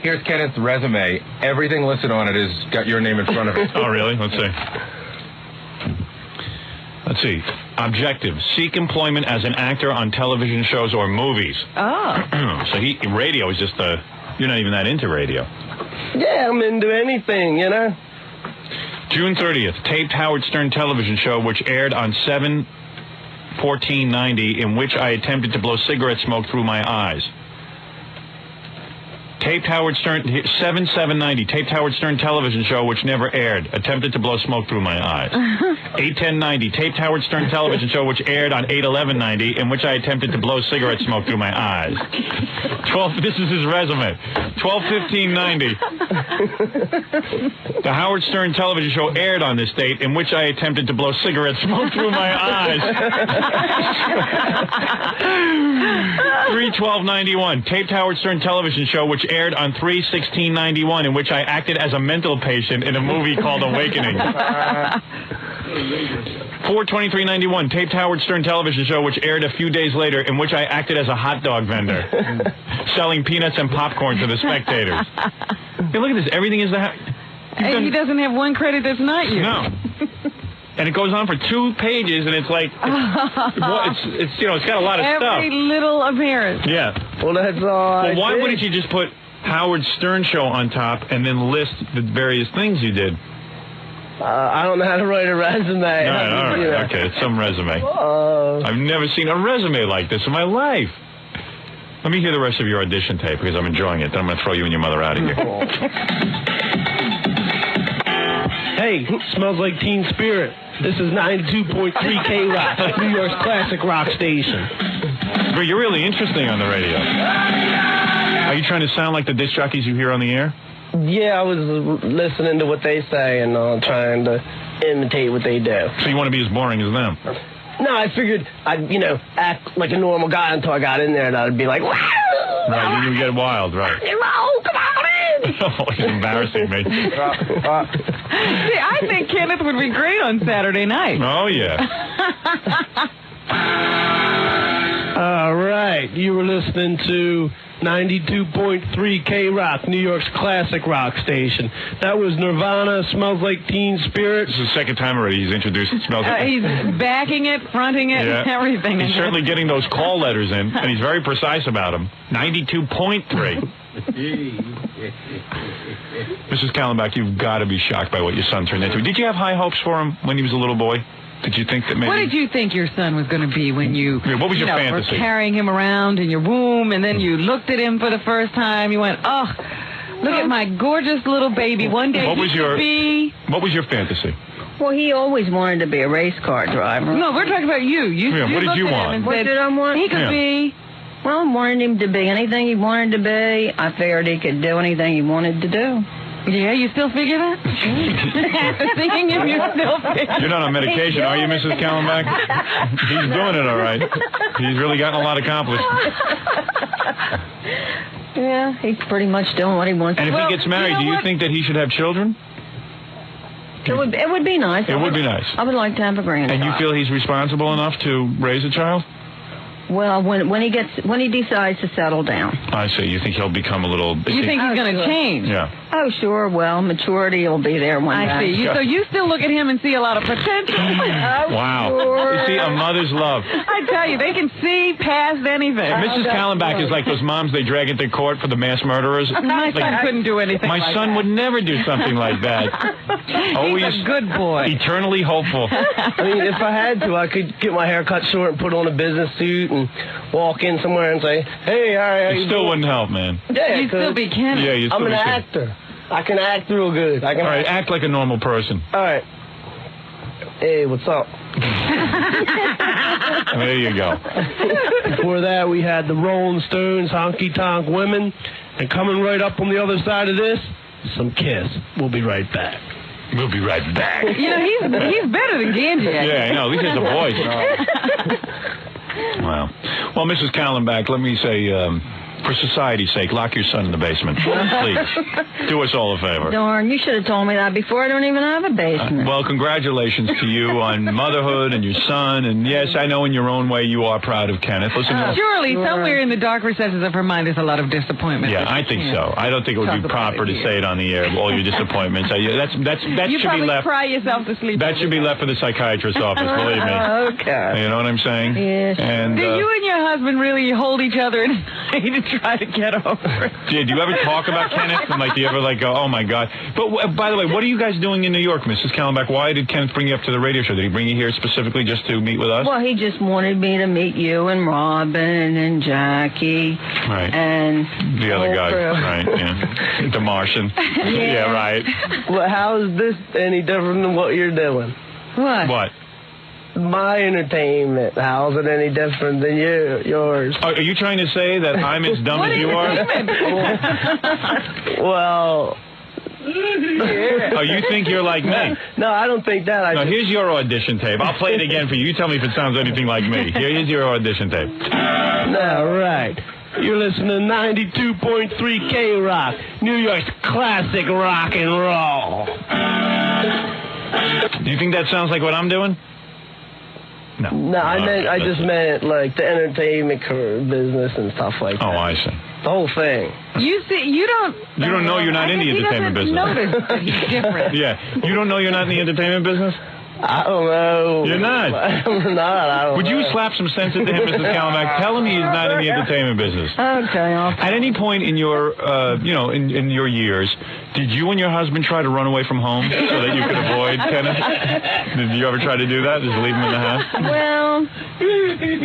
Here's Kenneth's resume. Everything listed on it has got your name in front of it. Oh, really? Let's see. Objective. Seek employment as an actor on television shows or movies. Oh. So radio is just you're not even that into radio. Yeah, I'm into anything, June 30th, taped Howard Stern television show, which aired on 7 1490, in which I attempted to blow cigarette smoke through my eyes. Taped Howard Stern, 7790, taped Howard Stern television show which never aired. Attempted to blow smoke through my eyes. 81090, taped Howard Stern television show which aired on 81190, in which I attempted to blow cigarette smoke through my eyes. 12, this is his resume. 121590. The Howard Stern television show aired on this date, in which I attempted to blow cigarette smoke through my eyes. 31291, taped Howard Stern television show which aired on 3/16/91, in which I acted as a mental patient in a movie called Awakening. 4/23/91, taped Howard Stern television show which aired a few days later, in which I acted as a hot dog vendor, selling peanuts and popcorn to the spectators. Hey, look at this. Everything is the. And he doesn't have one credit that's not you. No. And it goes on for 2 pages, and it's like, it's you know, it's got a lot of stuff. Every little appearance. Yeah. Well, that's all. Well, why wouldn't you just put Howard Stern show on top and then list the various things you did? I don't know how to write a resume. All right. Okay, it's some resume. I've never seen a resume like this in my life. Let me hear the rest of your audition tape, because I'm enjoying it. Then I'm going to throw you and your mother out of here. Hey, smells like Teen Spirit. This is 92.3 K-Rock, New York's classic rock station. But you're really interesting on the radio. Are you trying to sound like the disc jockeys you hear on the air? Yeah, I was listening to what they say and trying to imitate what they do. So you want to be as boring as them? No, I figured I'd, act like a normal guy until I got in there, and I'd be like, wow! Right, you get wild, right. Oh, come on in! Oh, he's embarrassing me. See, I think Kenneth would be great on Saturday night. Oh, yeah. All right, you were listening to 92.3 K-Rock, New York's classic rock station. That was Nirvana, Smells Like Teen Spirit. This is the second time already he's introduced Smells Like... He's backing it, fronting it, and everything. He's certainly getting those call letters in, and he's very precise about them. 92.3. Mrs. Kallenbach, you've got to be shocked by what your son turned into. Did you have high hopes for him when he was a little boy? Did you think that maybe... What did you think your son was going to be when you... Yeah, what was your fantasy? Were carrying him around in your womb, and then you looked at him for the first time. You went, oh, look at my gorgeous little baby. One day what was he could be... What was your fantasy? Well, he always wanted to be a race car driver. No, we're talking about you. What did you want? What did I want? He could be... Well, I wanted him to be anything he wanted to be. I figured he could do anything he wanted to do. Yeah, you still figure that? Thinking if you still figure. You're not on medication, are you, Mrs. Kallenbach? He's doing it all right. He's really gotten a lot accomplished. Yeah, he's pretty much doing what he wants. And if he gets married, do you think that he should have children? It would be nice. It would be nice. I would like to have a grandchild. And you feel he's responsible enough to raise a child? Well, when he decides to settle down. I see. You think he'll become a little... You think he's going to change? Yeah. Oh, sure. Well, maturity will be there one day. I see. So you still look at him and see a lot of potential. Wow. Sure. You see, a mother's love. I tell you, they can see past anything. Mrs. Kallenbach is like those moms they drag into court for the mass murderers. My son couldn't do anything My like son that. would never do something like that. Always He's a good boy. Eternally hopeful. I mean, if I had to, I could get my hair cut short and put on a business suit and walk in somewhere and say, hey, how you It still doing? wouldn't help, man. Yeah, You'd still be Kenneth. Yeah, you'd still I'm be an Kenneth. actor. I can act real good. All right, act like a normal person. All right. Hey, what's up? There you go. Before that, we had the Rolling Stones, Honky Tonk Women. And coming right up on the other side of this, some Kiss. We'll be right back. We'll be right back. You know, he's better than Ganji. Yeah, I know. At least he has a voice. Wow. Well, Mrs. Kallenbach, let me say, for society's sake, lock your son in the basement. Please. Do us all a favor. Darn, you should have told me that before. I don't even have a basement. Well, congratulations to you on motherhood and your son. And yes, I know in your own way you are proud of Kenneth. Listen, Surely, somewhere in the dark recesses of her mind is a lot of disappointment. yeah, I think so. I don't think it would be proper to say it on the air, all your disappointments. That You should be probably left. cry yourself to sleep. That should be left for the psychiatrist's office, believe me. Okay. You know what I'm saying? Yes. And, Do you and your husband really hold each other in way to try to get over it. Do you ever talk about Kenneth? And, like, do you ever, like, go, oh, my God. But, by the way, what are you guys doing in New York, Mrs. Kallenbach? Why did Kenneth bring you up to the radio show? Did he bring you here specifically just to meet with us? Well, he just wanted me to meet you and Robin and Jackie. Right. And the other guy. crew. Right, yeah. The Martian. Yeah, right. Well, how is this any different than what you're doing? What? What? My entertainment. How's it any different than yours? Are you trying to say that I'm as dumb as you are? Well... Oh, you think you're like me? No, I don't think that. Here's your audition tape. I'll play it again for you. You tell me if it sounds anything like me. Here's your audition tape. No, right. You're listening to 92.3 K-Rock, New York's classic rock and roll. Do you think that sounds like what I'm doing? No. No, I just meant like the entertainment business and stuff like that. Oh, I see. The whole thing. You don't know you're not in the entertainment business. Notice that he's different. Yeah. You don't know you're not in the entertainment business? I don't know. You're not? I'm not. I don't Would you know. slap some sense into him, Mrs. Kallenbach? Tell him he's not in the entertainment business. Okay. At any point in your, in your years, did you and your husband try to run away from home so that you could avoid Kenneth? Did you ever try to do that? Just leave him in the house? Well,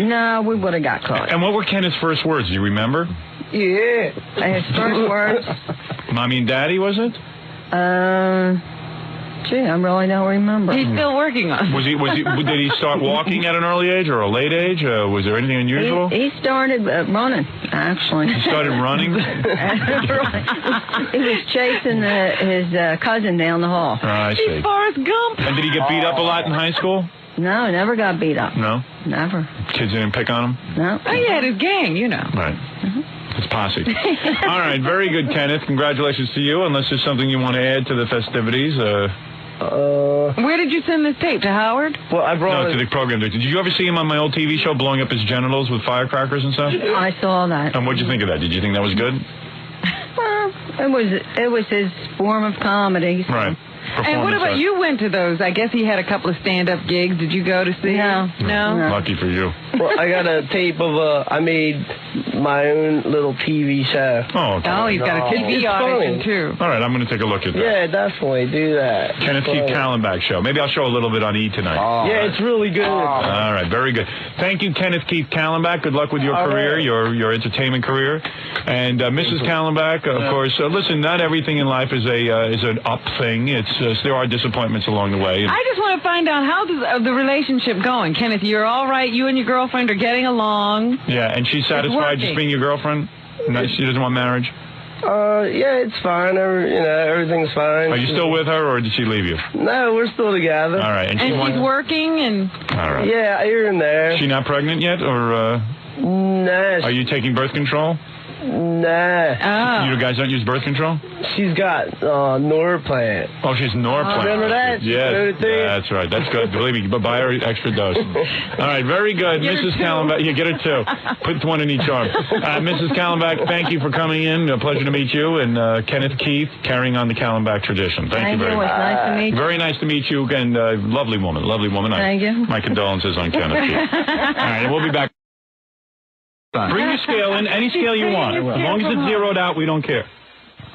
no, we would have got caught. And what were Kenneth's first words? Do you remember? Yeah. His first words? Mommy and Daddy, was it? Gee, I really don't remember. He's still working on it. Did he start walking at an early age or a late age? Was there anything unusual? He started running, actually. He started running? He was chasing his cousin down the hall. Oh, I see. He's Forrest Gump. And did he get beat up a lot in high school? No, never got beat up. No? Never. Kids didn't pick on him? No. Oh, he had his gang, you know. Right. It's posse. All right, very good, Kenneth. Congratulations to you. Unless there's something you want to add to the festivities. Where did you send this tape? To Howard? Well, I brought to the program. Did you ever see him on my old TV show blowing up his genitals with firecrackers and stuff? I saw that. And what'd you think of that? Did you think that was good? Well, it was his form of comedy. So. Right. And what about you went to those? I guess he had a couple of stand-up gigs. Did you go to see him? No? Lucky for you. Well, I got a tape of I made my own little TV show. Oh, okay. Oh, he's got a TV audition, too. All right, I'm going to take a look at that. Yeah, definitely. Do that. Kenneth Keith Kallenbach show. Maybe I'll show a little bit on E! tonight. Yeah, it's really good. All right, very good. Thank you, Kenneth Keith Kallenbach. Good luck with your career, your entertainment career. And Mrs. Kallenbach, of course, listen, not everything in life is an up thing. There are disappointments along the way. I just want to find out how's the relationship going. Kenneth, you're all right. You and your girlfriend are getting along. Yeah, and she's satisfied just being your girlfriend? No, she doesn't want marriage? Yeah, it's fine. Everything's fine. Are you still with her, or did she leave you? No, we're still together. All right. And she's working and... All right. Yeah, here and there. Is she not pregnant yet, or... Nah. Are you taking birth control? Nah. Oh. You guys don't use birth control? She's got Norplant. Oh, she's Norplant. Remember that? Yes, that's right. That's good. Believe me, buy her extra dose. All right, very good. Mrs. Kallenbach. Yeah, get her two. Put one in each arm. Mrs. Kallenbach, thank you for coming in. A pleasure to meet you. And Kenneth Keith, carrying on the Kallenbach tradition. Thank you very much. Nice to meet you. Very nice to meet you. And lovely woman. Thank you. My condolences on Kenneth Keith. All right, we'll be back. Bring your scale in, any scale you want. As long as it's zeroed out, we don't care.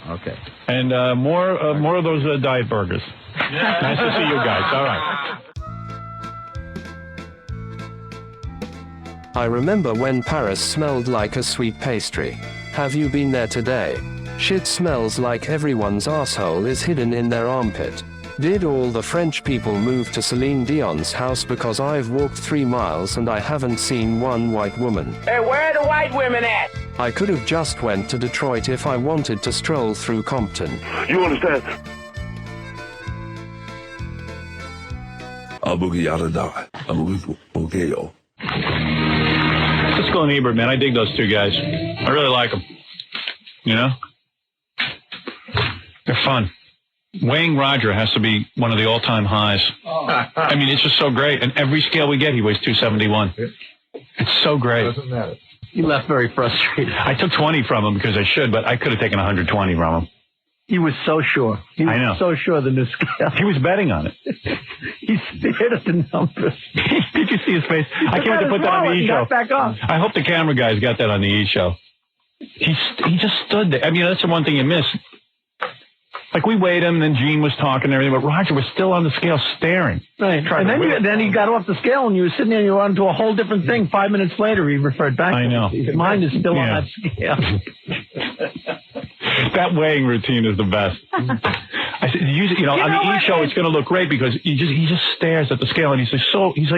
Okay. And more of those diet burgers. Yeah. Nice to see you guys. All right. I remember when Paris smelled like a sweet pastry. Have you been there today? Shit smells like everyone's asshole is hidden in their armpit. Did all the French people move to Celine Dion's house because I've walked 3 miles and I haven't seen one white woman? Hey, where are the white women at? I could have just went to Detroit if I wanted to stroll through Compton. You understand? Siskel and Ebert, man, I dig those two guys. I really like them. You know? They're fun. Weighing Roger has to be one of the all-time highs. I mean, it's just so great. And every scale we get, he weighs 271. It's so great. Doesn't matter. He left very frustrated. I took 20 from him because I should, but I could have taken 120 from him. He was so sure. He was I know. so sure the new scale. He was betting on it. He stared at the numbers. Did you see his face? I can't wait to put that on the E! show. Got back up. I hope the camera guys got that on the E! show. he just stood there. I mean, that's the one thing you miss. Like, we weighed him, and then Gene was talking and everything, but Roger was still on the scale staring. Right. And then he got off the scale, and you were sitting there, and you were on to a whole different thing. 5 minutes later, he referred back. I know. His mind is still on that scale. That weighing routine is the best. I said, on the E! show, it's going to look great because he just stares at the scale, and he's like,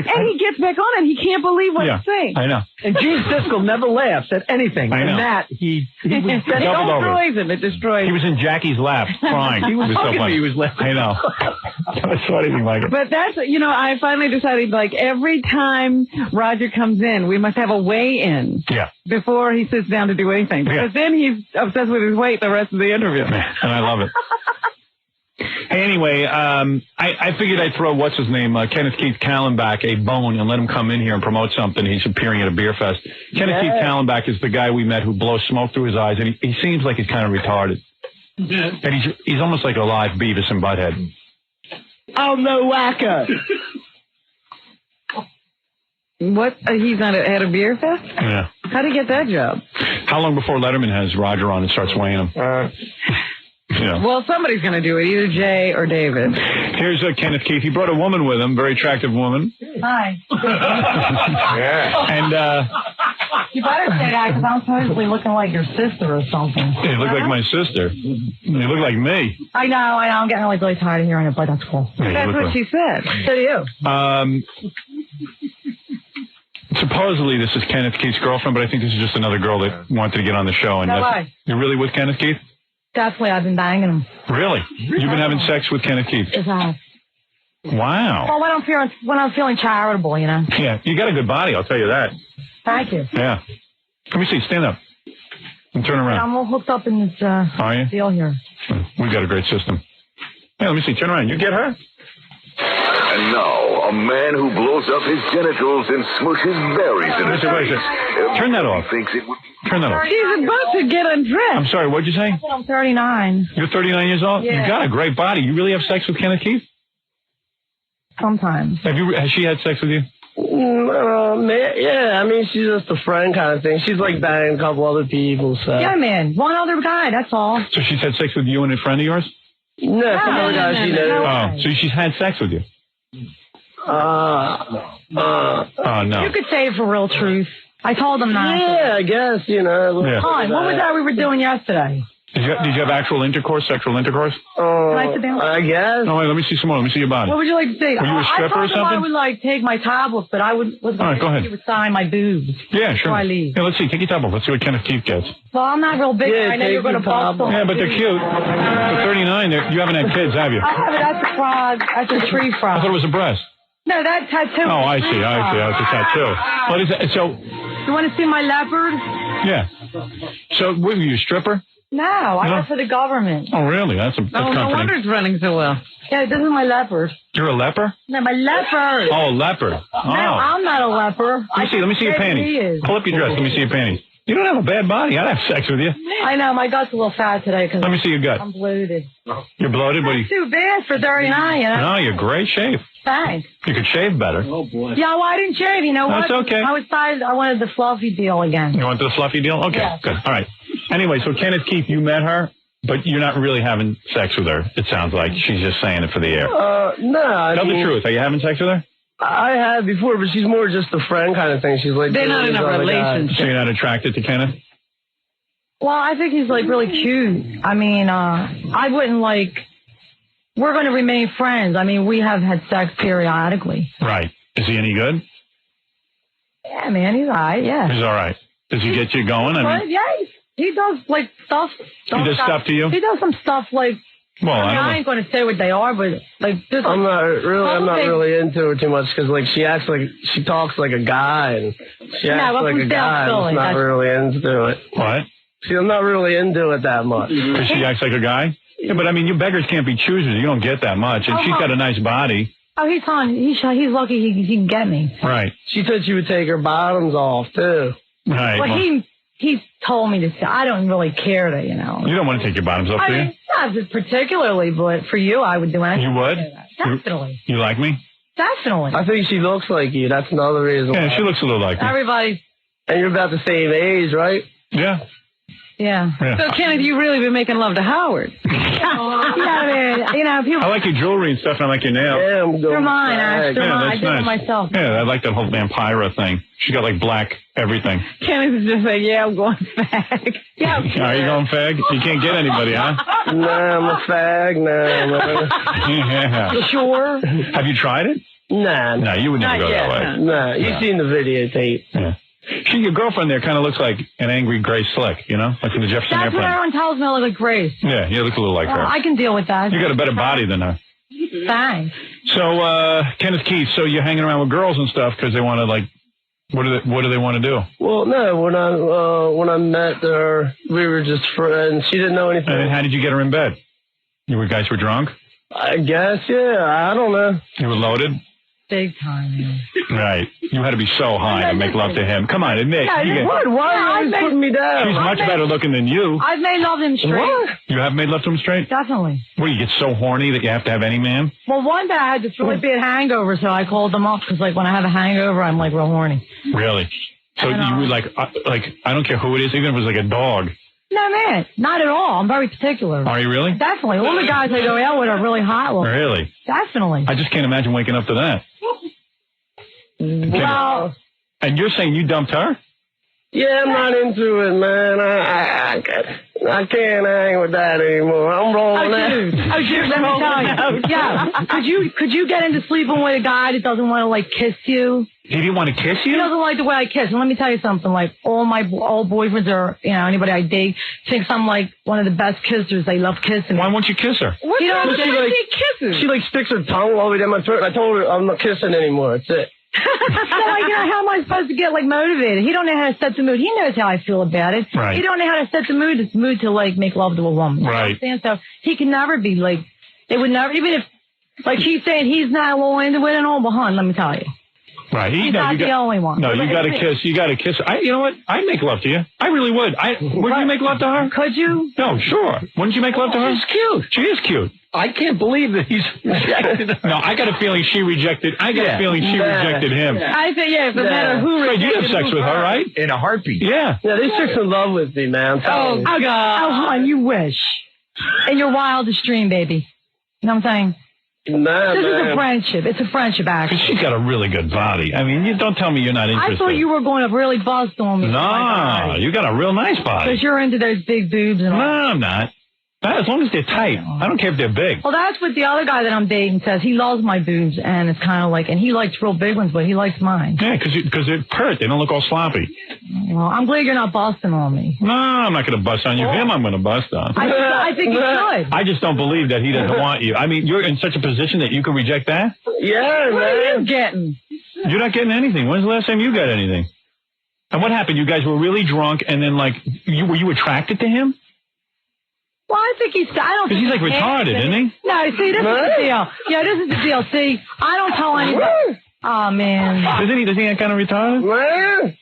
and he gets back on, and he can't believe what he's saying. I know. And Gene Siskel never laughs at anything. I know. And that, he was It destroys him. It destroys him. He was in Jackie's lap, crying. He was so hugging funny. me. He was laughing. I know. I saw anything like it. But that's, I finally decided, like, every time Roger comes in, we must have a weigh-in. Yeah. Before he sits down to do anything. Because then he's obsessed with his weight the rest of the interview. And I love it. Hey, anyway, I figured I'd throw, Kenneth Keith Kallenbach a bone and let him come in here and promote something. He's appearing at a Beerfest. Kenneth Keith Kallenbach is the guy we met who blows smoke through his eyes, and he seems like he's kind of retarded. And he's almost like a live Beavis and Butthead. Oh, no, wacko. What? He's not at a Beerfest? Yeah. How'd he get that job? How long before Letterman has Roger on and starts weighing him? Yeah. Well, somebody's going to do it, either Jay or David. Here's Kenneth Keith. He brought a woman with him, very attractive woman. Hi. And you better say that because I'm supposedly looking like your sister or something. you look like my sister. You look like me. I know. I'm getting really tired of hearing it, but that's cool. Yeah, that's what she said. So do you. Supposedly this is Kenneth Keith's girlfriend, but I think this is just another girl that wanted to get on the show. And No way. You're really with Kenneth Keith? Definitely, I've been banging him. Really? You've been having sex with Kenneth Keith? Yes, I have. Wow. Well, when I'm feeling charitable, Yeah, you got a good body, I'll tell you that. Thank you. Yeah. Let me see. Stand up. And turn around. I'm all hooked up in this Are you? deal here. We've got a great system. Yeah, let me see. Turn around. You get her? And now, a man who blows up his genitals and smushes berries in his face. Turn that off. Turn that off. He's about to get undressed. I'm sorry, what'd you say? I'm 39. You're 39 years old? Yeah. You've got a great body. You really have sex with Kenneth Keith? Sometimes. Has she had sex with you? Yeah, I mean, she's just a friend kind of thing. She's like banging a couple other people, so. Yeah, man. One other guy, that's all. So she's had sex with you and a friend of yours? No, some other guy she knows. Oh, so she's had sex with you? Oh, no. You could say it for real truth. I told him not. Yeah, I guess, Yeah. Fine. What was that we were doing yesterday? Did you have actual intercourse, sexual intercourse? Can I sit down? I guess. No, wait, let me see some more. Let me see your body. What would you like to say? Were you a stripper or I told him I something? would take my tablets, but I was All right, go ahead. you would sign my boobs. Yeah, sure. Before I leave. Yeah, let's see. Take your top off. Let's see what Kenneth Keith gets. Well, I'm not real big. I know you're going to bust them. Yeah, but they're cute. For 39, you haven't had kids, have you? I have it. That's a frog. That's a tree I frog. thought it was a breast. No, that tattoo. Oh, I see. That's a tattoo. What is that? So, You want to see my leopard? yeah. So, what, were you a stripper? No, I No. work for the government. Oh, really? That's No comforting. wonder it's running so well. Yeah, this is my leopard. You're a leper? No, my leopard. Oh, a leper. Oh. No, I'm not a leper. Let me see your He panties. is. Pull up your dress. Let me see your panties. You don't have a bad body. I'd have sex with you. I know, my gut's a little fat today because Let me see your gut. I'm bloated. You're bloated? What do you... Too bad for 39, No, you're great shape. Thanks. You could shave better. Oh, boy. Yeah, well, I didn't shave. You know what? That's okay. I was tired. I wanted the fluffy deal again. You want the fluffy deal? Okay, Yeah. good. All right. Anyway, so Kenneth Keith, you met her, but you're not really having sex with her, it sounds like. She's just saying it for the air. No. Tell the truth. Are you having sex with her? I had before, but she's more just a friend kind of thing. She's like... They're not in a relationship. So you're not attracted to Kenneth? Well, I think he's, really cute. I mean, I wouldn't, we're going to remain friends. I mean, we have had sex periodically. Right. Is he any good? Yeah, man, he's all right, yeah. He's all right. Does he get you going? But, yeah, he does, stuff. He does stuff to you? He does some stuff, Well, I ain't going to say what they are, but, just... I'm not really into her too much because, she talks like a guy and she acts like a guy. I'm not really into it. What? See, I'm not really into it that much. Because she acts like a guy? Yeah, but I mean, you beggars can't be choosers. You don't get that much. And she's got a nice body. Oh, he's fine. He's lucky he can get me. Right. She said she would take her bottoms off, too. Right. Well, he told me to say, I don't really care to, You don't want to take your bottoms off, do you? Not particularly, but for you, I would do anything. You would? Definitely. You like me? Definitely. I think she looks like you. That's another reason. Yeah, she looks a little like me. Everybody. And you're about the same age, right? Yeah. Yeah. So, Kenneth, you really been making love to Howard. I like your jewelry and stuff, and I like your nails. Yeah, I'm going They're mine, actually. Yeah, I that's did it nice. myself. Yeah, I like that whole Vampira thing. She got like black everything. Kenneth is just like, yeah, I'm going fag. Are you going fag? You can't get anybody, huh? Nah, I'm a fag. Yeah. You sure? Have you tried it? Nah. No, you would never go that way. Nah, you've seen the videotape. Yeah. Your girlfriend there kind of looks like an angry Grace Slick, you know? Like from the Jefferson That's Airplane. what everyone tells me I look like Grace. Yeah, you look a little like her. I can deal with that. You got a better body than her. Thanks. So, Kenneth Keith, so you're hanging around with girls and stuff because they want to, like, what do they want to do? Well, no, when I met her, we were just friends. She didn't know anything. And then how did you get her in bed? You guys were drunk? I guess, yeah. I don't know. You were loaded? Big time, man. Right. You had to be so high to make love to him. Come on, admit. Yeah, why are you putting me down? She's much better looking than you. I've made love to him straight. What? You have made love to him straight? Definitely. What, you get so horny that you have to have any man? Well, one day I had this really bad hangover, so I called them up because, like, when I have a hangover, I'm, like, real horny. Really? So you would, like, I don't care who it is, even if it was like a dog. No, man, not at all. I'm very particular. Are you really? Definitely. All the guys I go out with are really hot looking. Really? Definitely. I just can't imagine waking up to that. Well, and you're saying you dumped her? Yeah, I'm not into it, man. I can't hang with that anymore. I'm rolling out. Dude, let me tell you. Yeah, could you get into sleeping with a guy that doesn't want to, like, kiss you? He didn't want to kiss you? He doesn't like the way I kiss. And let me tell you something. Like, all my old boyfriends or, anybody I date thinks I'm, like, one of the best kissers. They love kissing. Why won't you kiss her? What kisses? She, like, sticks her tongue all the way down my throat, and I told her I'm not kissing anymore. That's it. So, like, how am I supposed to get, like, motivated? He don't know how to set the mood. He knows how I feel about it. Right. He don't know how to set the mood. It's mood to, like, make love to a woman. You right. understand? So he can never be, like, they would never, even if, like, he's saying he's not a little into it and all, but hon, let me tell you. Right. He's not the only one. No, you got to kiss. You got to kiss. You know what? I'd make love to you. I really would. Would you make love to her? Could you? No, sure. Wouldn't you make love to her? She's cute. She is cute. I can't believe that he's rejected her. No, I got a feeling she rejected. Rejected him. I think, no matter who Right, rejected you have sex with her, right? In a heartbeat. Yeah. Yeah, these chicks in love with me, man. Oh, hon, you wish. In your wildest dream, baby. You know what I'm saying? Nah, this man. is a friendship. It's a friendship, actually. She's got a really good body. I mean, you don't tell me you're not interested. I thought you were going to really bust on me. No, you got a real nice body. Because you're into those big boobs and all. No, I'm not. As long as they're tight. I don't care if they're big. Well, that's what the other guy that I'm dating says. He loves my boobs, and it's kind of like, and he likes real big ones, but he likes mine. Yeah, because they're pert. They don't look all sloppy. Well, I'm glad you're not busting on me. No, I'm not going to bust on you. Him, I'm going to bust on. I think you should. I just don't believe that he doesn't want you. I mean, you're in such a position that you can reject that? Yeah, what are you getting? You're not getting anything. When's the last time you got anything? And what happened? You guys were really drunk, and then, like, were you attracted to him? Well, I think I don't think he's like retarded, isn't he? No, see, this is the deal. Yeah, this is the deal. See, I don't tell anybody. Oh, man. Does he kind of retarded? Man.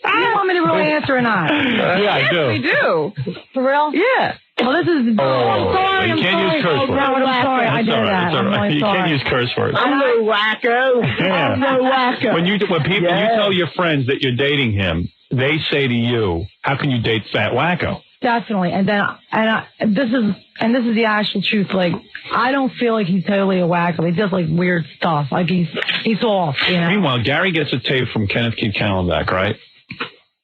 You want me to really answer or not? Yeah, I do. Yes, we do. For real? Yeah. Well, this is... Oh, I'm sorry. you can't use curse words. No, I'm sorry. I did that. It's all right. I'm really You sorry. can't use curse words. I'm no wacko. Yeah. I'm no wacko. When you tell your friends that you're dating him, they say to you, "How can you date fat wacko?" Definitely, this is the actual truth. Like, I don't feel like he's totally a wacko. He does like weird stuff. Like he's off. You know? Meanwhile, Gary gets a tape from Kenneth Keith Kallenbach, right?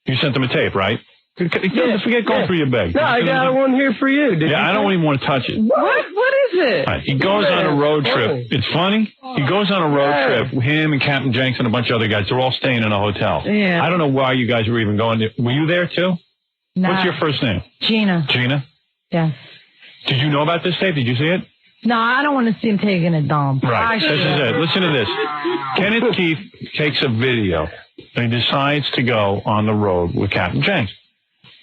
You sent him a tape, right? Forget going through your bag. No, I got one here for you. I don't even want to touch it. What is it? Right. He goes on a road trip. It's funny. He goes on a road trip. Him and Captain Jenks and a bunch of other guys. They're all staying in a hotel. Yeah. I don't know why you guys were even going there. Were you there too? No. What's your first name? Gina. Gina? Yes. Did you know about this tape? Did you see it? No, I don't want to see him taking a dump. Right. This is it. Listen to this. Kenneth Keith takes a video and he decides to go on the road with Captain Jenks.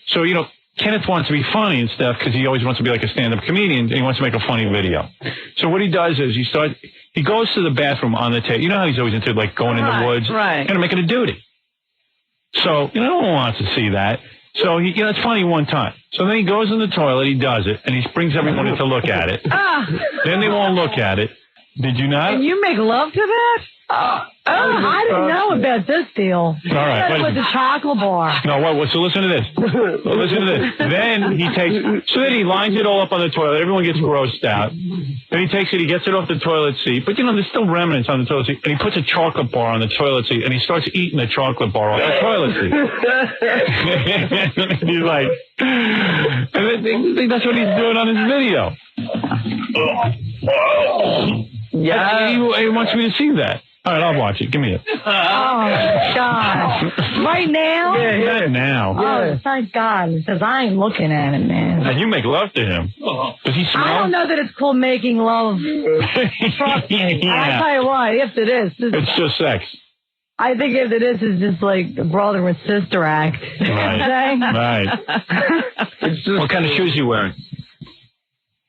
So, Kenneth wants to be funny and stuff because he always wants to be like a stand-up comedian and he wants to make a funny video. So what he does is he goes to the bathroom on the tape. You know how he's always into like going in the woods? Right. And making a duty. So, no one wants to see that. So, it's funny one time. So then he goes in the toilet, he does it, and he brings everyone in to look at it. Then they won't look at it. Did you not? And you make love to that? I didn't know about this deal. All right. I thought it was a chocolate bar. No, what? So listen to this. Listen to this. Then he takes, so then he lines it all up on the toilet. Everyone gets grossed out. Then he takes it, he gets it off the toilet seat. But, you know, there's still remnants on the toilet seat. And he puts a chocolate bar on the toilet seat, and he starts eating the chocolate bar off the toilet seat. He's like, and I think that's what he's doing on his video. Yeah. He wants me to see that. All right, I'll watch it. Give me it. Oh, gosh. Right now? Yeah. Not now. Oh, thank God. Because I ain't looking at it, man. And you make love to him. Does he smell? I don't know that it's called making love. Trust me. Yeah. I'll tell you what, if it is. It's just sex. I think if it is, it's just like a brother and sister act. Right. Right. What kind of shoes are you wearing?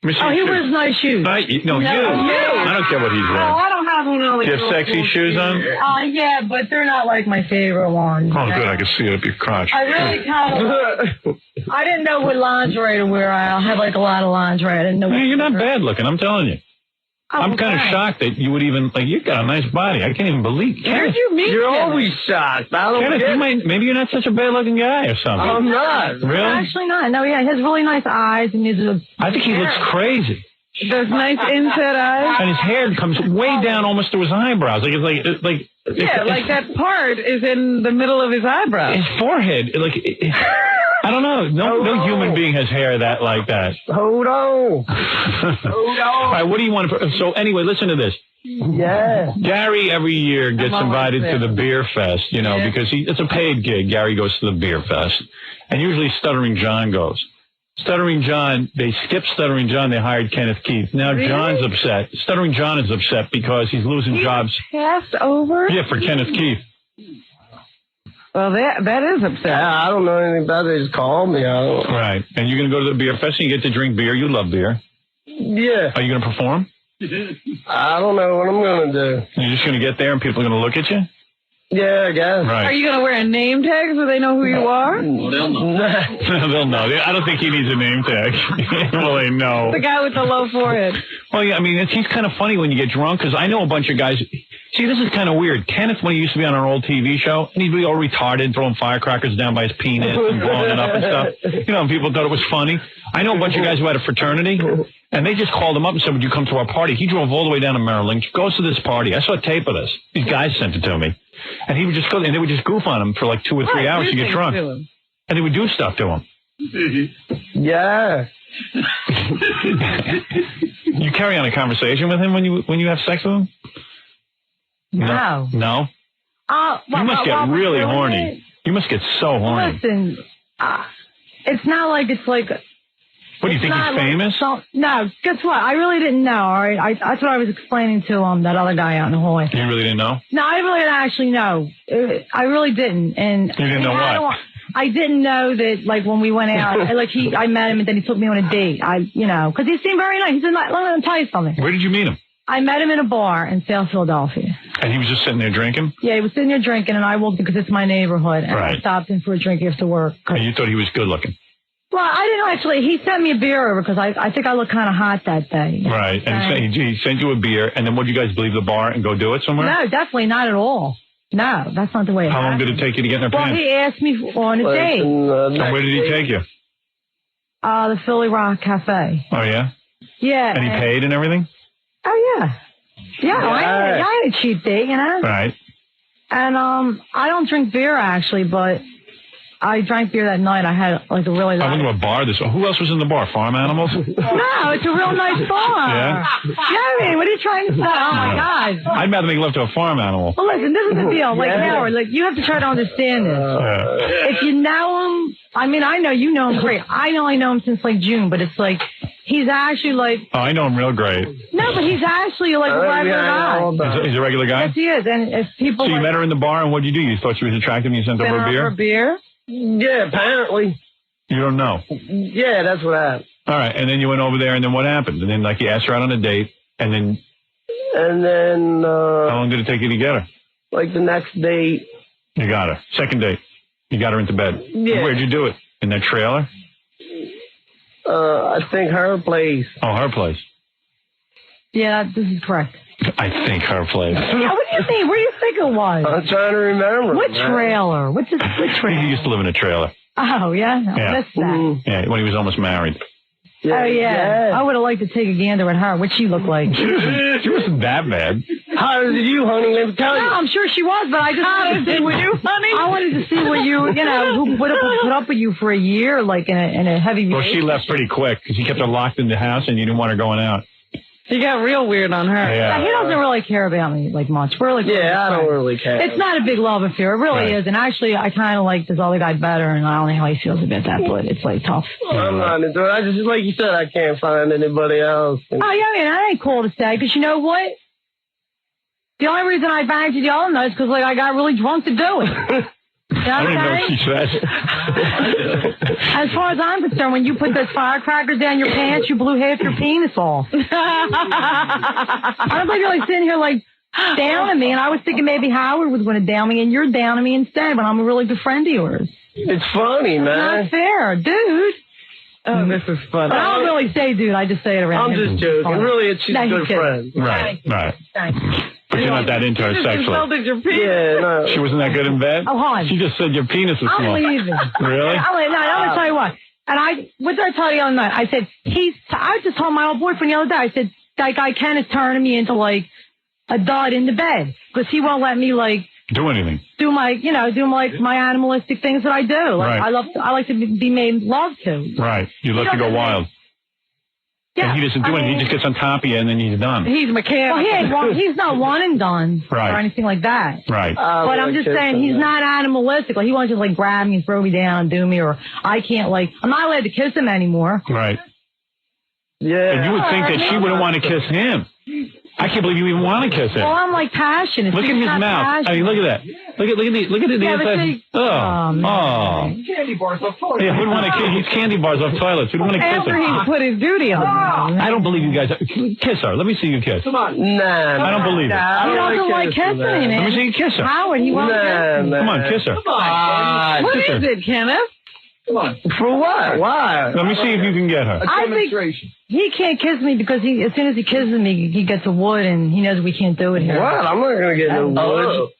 Oh, he wears nice shoes. No, you. I don't care what he's Oh, wearing. I don't have one really. Do you have sexy shoes on? Yeah, but they're not like my favorite ones. Oh, good. I can see it up your crotch. I really kind of. I didn't know what lingerie to wear. I have like a lot of lingerie. I didn't know. You're not bad looking. I'm telling you. Oh, I'm kind of shocked that you would even, like, you got a nice body. I can't even believe. Where'd you meet You're always shocked. I don't Kenneth, maybe you're not such a bad-looking guy or something. I'm not. Really? Actually not. No, yeah, he has really nice eyes and he's a. I think he looks crazy. Those nice inset eyes. And his hair comes way down almost to his eyebrows. Like that part is in the middle of his eyebrows. His forehead, I don't know. No human being has hair like that. Hold on. All right, what do you want to... So anyway, listen to this. Yeah. Gary every year gets invited to the Beerfest, you know, because it's a paid gig. Gary goes to the Beerfest. And usually Stuttering John goes. Stuttering John, they skipped Stuttering John. They hired Kenneth Keith. Now John's upset. Stuttering John is upset because he's losing jobs. Passed over? Yeah, for Kenneth Keith. Well, that is upsetting. I don't know anything about it. Just call me. Right. And you're going to go to the Beerfest and you get to drink beer. You love beer. Yeah. Are you going to perform? I don't know what I'm going to do. You're just going to get there and people are going to look at you? Yeah, I guess. Right. Are you going to wear a name tag so they know who you are? Well, they'll know. They'll know. I don't think he needs a name tag. Well, they know. The guy with the low forehead. Well, yeah, I mean, he's kind of funny when you get drunk, because I know a bunch of guys. See, this is kind of weird. Kenneth, when he used to be on our old TV show, and he'd be all retarded, throwing firecrackers down by his penis and blowing it up and stuff. You know, and people thought it was funny. I know a bunch of guys who had a fraternity, and they just called him up and said, would you come to our party? He drove all the way down to Maryland, goes to this party. I saw a tape of this. These guys sent it to me. And he would just go, and they would just goof on him for like 2 or 3 hours to get drunk. And they would do stuff to him. Yeah. You carry on a conversation with him when you have sex with him? No. No? You must get really horny. You must get so horny. Listen, it's not like it's like... What, do you think he's famous? No, guess what? I really didn't know, all right? That's what I was explaining to that other guy out in the hallway. You really didn't know? No, I really didn't actually know. I really didn't. And you didn't know what? I didn't know that, like, when we went out, I met him and then he took me on a date. Because he seemed very nice. He said, let me tell you something. Where did you meet him? I met him in a bar in South Philadelphia. And he was just sitting there drinking? Yeah, he was sitting there drinking, and I walked in because it's my neighborhood. And right. I stopped in for a drink after work. And you thought he was good looking? Well, I didn't actually. He sent me a beer over because I think I looked kind of hot that day. Right. And he sent you a beer, and then what, did you guys leave the bar and go do it somewhere? No, definitely not at all. No, that's not the way it How long happened. did it take you to get in their pants? Well, he asked me on a date. And where did he take you? The Philly Rock Cafe. Oh, yeah? Yeah. And he paid and everything? Oh, yeah. Yeah, I had a cheap date, you know? Right. And I don't drink beer, actually, but I drank beer that night. I had, like, a really I went to a bar. Who else was in the bar? Farm animals? No, it's a real nice bar. Yeah? I mean, what are you trying to say? Oh, my God. I'd rather make love to a farm animal. Well, listen, this is the deal. Like, Howard, you have to try to understand this. If you know him, I mean, I know you know him great. I only know him since, like, June, but it's like, he's actually, like... Oh, I know him real great. No, but he's actually, like, a regular guy. He's a regular guy? Yes, he is. And if people... So you met her in the bar, and what did you do? You thought she was attractive, and you sent her a beer? For a beer? Yeah, apparently. You don't know? Yeah, that's what happened. All right, and then you went over there, and then what happened? And then, like, you asked her out on a date, and then... And then... how long did it take you to get her? Like the next date. You got her. Second date. You got her into bed. Yeah. Where'd you do it? In that trailer? I think her place. Oh, her place. Yeah, this is correct. I think her place. What do you mean? Where do you think it was? I'm trying to remember. What trailer? Which trailer? He used to live in a trailer. Oh, yeah? I missed that. Yeah, when he was almost married. Yeah, I would have liked to take a gander at her. What'd she look like? She wasn't that bad. How did you, honey? Let me tell you. No, I'm sure she was, but I just wanted to see what you, honey. I wanted to see what you know, who would have put up with you for a year, like in a heavy. Well, she left pretty quick because he kept her locked in the house, and you didn't want her going out. She got real weird on her. Yeah, he doesn't really care about me like much. We're like, I don't really care. It's not a big love affair. It really is. And actually, I kind of like this other guy better, and I don't know how he feels about that, but it's like tough. I'm not into it. I just, like you said, I can't find anybody else. Oh, yeah, I mean, I ain't cool to say, because you know what? The only reason I banged you the other night is because, like, I got really drunk to do it. You know I don't even know what she said. As far as I'm concerned, when you put those firecrackers down your pants, you blew half your penis off. I don't believe you're like sitting here like downing me, and I was thinking maybe Howard was going to down me, and you're downing me instead, but I'm a really good friend of yours. It's funny, man. Not fair, dude. Oh, this is funny. I don't really say dude, I just say it around. I'm just joking. Really, she's a good friend. Right. Thank you. But you're not that into her sexually. Your penis. Yeah, no. She wasn't that good in bed? Oh, hon. She just said your penis was small. I'm leaving. Really? I'm going to tell you what. And what did I tell you the other night? I said, I just told my old boyfriend the other day, I said, that guy Ken is turning me into, like, a dud in the bed. Because he won't let me, like, do anything. Do my animalistic things that I do. Like, right. I like to be made love to. Right. You love to go wild. Yeah. And he doesn't do anything. He just gets on top of you and then he's done. He's mechanical. Well, he's not one and done or anything like that. Right. But I'm just saying he's not animalistic. Like, he won't just like grab me and throw me down and do me, or I can't I'm not allowed to kiss him anymore. Right. Yeah. And you would think that she wouldn't want to kiss him. I can't believe you even want to kiss him. Well, I'm like passionate. Look at his mouth. I mean, look at that. Look at the inside. Oh. Candy bars off toilet. Yeah, who'd want to kiss? He's candy bars off toilets. Who'd want to kiss him? After he's put his duty on. I don't believe you guys. Kiss her. Let me see you kiss. Come on. Nah. I don't believe it. He doesn't like kissing me. Let me see you kiss her. Howard, he won't kiss me. Come on, kiss her. Come on. What is it, Kenneth? Come on. For what? Why? Let me see if you can get her. I think he can't kiss me because as soon as he kisses me, he gets a wood, and he knows we can't do it here. What? I'm not going to get no wood.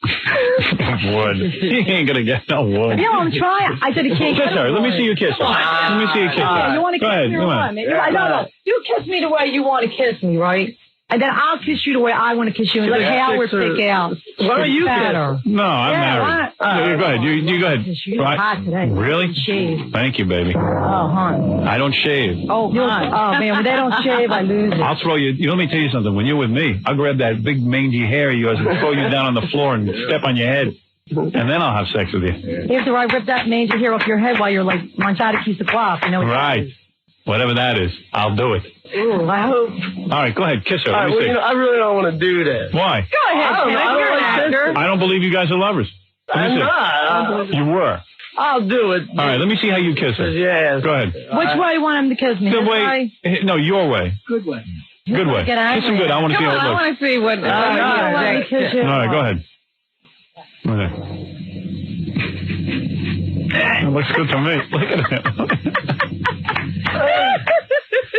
Wood. He ain't going to get no wood. Yeah, I'm trying. I said he can't kiss her. Let me see you kiss her. Let me see you kiss her. You want to kiss me or what? No. You kiss me the way you want to kiss me, right? And then I'll kiss you the way I want to kiss you, and let Howard pick out. Why don't you kiss? No, I'm married. Go ahead. You go ahead. You're hot today. Really? Shave. Thank you, baby. Oh, hon. I don't shave. Oh, man, when they don't shave, I lose it. I'll throw you. Let me tell you something. When you're with me, I'll grab that big mangy hair of yours and throw you down on the floor and step on your head. And then I'll have sex with you. After I rip that mangy hair off your head while you're like manchada piece of cloth, you know what right. Whatever that is, I'll do it. Ooh, I hope. All right, go ahead, kiss her. All right, I really don't want to do that. Why? Go ahead, you're an actor. I don't believe you guys are lovers. I'm not. You were. I'll do it. All right, let me see how you kiss her. Yes. Go ahead. Which way you want him to kiss me? The way. No, your way. Good way. Good way. Kiss him good. I want to see how it looks. I want to see what. All right, go ahead. It looks good to me. Look at him.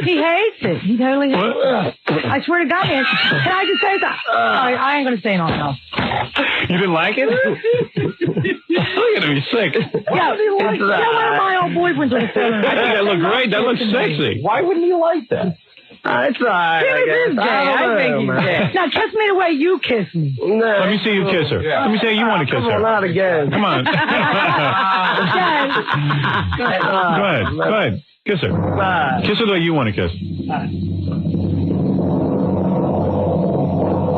He hates it. He totally hates it. I swear to God, man. Can I just say that? I ain't going to say no else. You didn't like it? Look at him. He's sick. Yeah, one of my old boyfriends on the phone. I think that looked great. That looks sexy. Why wouldn't you like that? It's all right. I think he's gay. Now, kiss me the way you kiss me. No. Let me see you kiss her. Let me see how you want to kiss her. Not again. Come on. Go ahead. Kiss her. Bye. Kiss her the way you want to kiss.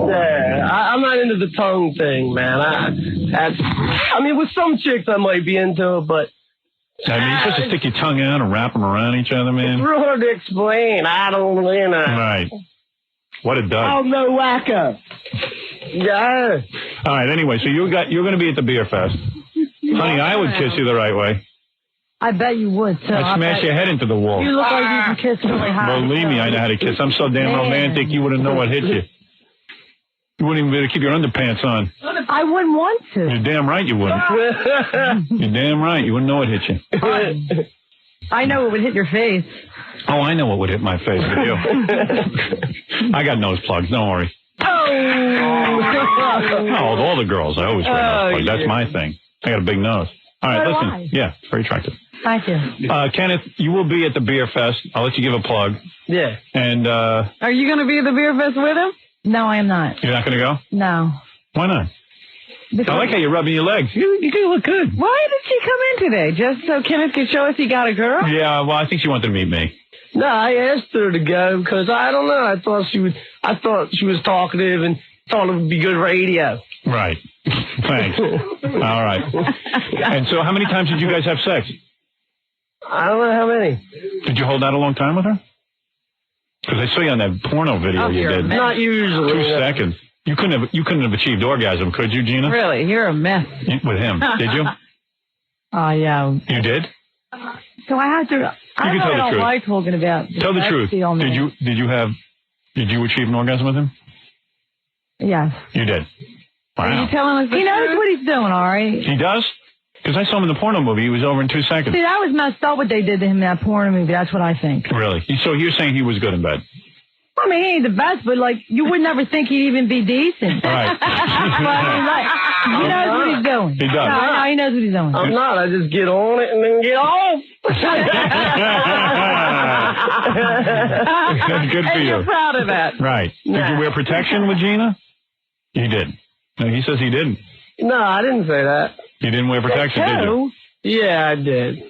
Yeah, I'm not into the tongue thing, man. I mean, with some chicks I might be into it, but... I mean, you're supposed to stick your tongue out and wrap them around each other, man. It's real hard to explain. I don't, Right. What a dud. Oh, no wacko. Yeah. All right, anyway, so you're going to be at the Beerfest. Honey, I would kiss you the right way. I bet you would, too. I'd smash your head into the wall. You look like you can kiss really high. Believe me, I know how to kiss. I'm so damn romantic, you wouldn't know what hit you. You wouldn't even be able to keep your underpants on. I wouldn't want to. You're damn right you wouldn't. You're damn right. You wouldn't know what hit you. I know it would hit your face. Oh, I know what would hit my face with you. I got nose plugs. Don't worry. Oh, No, with all the girls, I always wear nose plugs. That's my thing. I got a big nose. All right, listen. Yeah, it's very attractive. Thank you. Kenneth, you will be at the Beerfest. I'll let you give a plug. Yeah. And Are you going to be at the Beerfest with him? No, I am not. You're not going to go? No. Why not? I like how you're rubbing your legs. You look good. Why did she come in today? Just so Kenneth could show us he got a girl? Yeah, well, I think she wanted to meet me. No, I asked her to go because I don't know. I thought she was talkative and thought it would be good radio. Right. Thanks. All right. And so how many times did you guys have sex? I don't know how many. Did you hold out a long time with her? Because I saw you on that porno video you did. Not usually. 2 seconds. You couldn't have achieved orgasm, could you, Gina? Really? You're a mess. With him. Did you? Oh, yeah. You did? So I have to... I don't like talking about... Tell the truth. Did you achieve an orgasm with him? Yes. You did? Wow. Are you telling us the He knows truth? what he's doing, all right? He does? Because I saw him in the porno movie. He was over in 2 seconds. See, that was messed up what they did to him in that porno movie. That's what I think. Really? So you're saying he was good in bed? I mean, he ain't the best, but, like, you would never think he'd even be decent. Right. But, he knows what he's doing. He does. No, he knows what he's doing. I'm not. I just get on it and then get off. Good for and you. You're proud of that. Right. Did you wear protection with Gina? You did. No, he says he didn't. No, I didn't say that. You didn't wear protection, did you? Yeah, I did.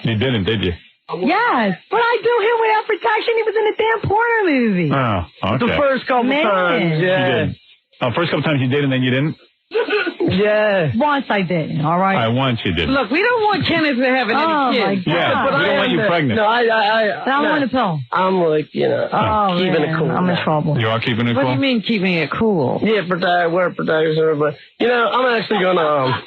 You didn't, did you? Yes, but I do him without protection. He was in a damn porno movie. Oh, okay. The first couple times, yeah. You did. Oh, first couple times you did and then you didn't? Yeah. Once I did, all right? Once you did. Look, we don't want Kenneth to have any kids. My God. Yeah, But we don't want you pregnant. No, I'm on the pill. I'm like, keeping it cool. I'm in trouble. You are keeping it What cool? do you mean keeping it cool? Yeah, wear protection, but, I'm actually gonna,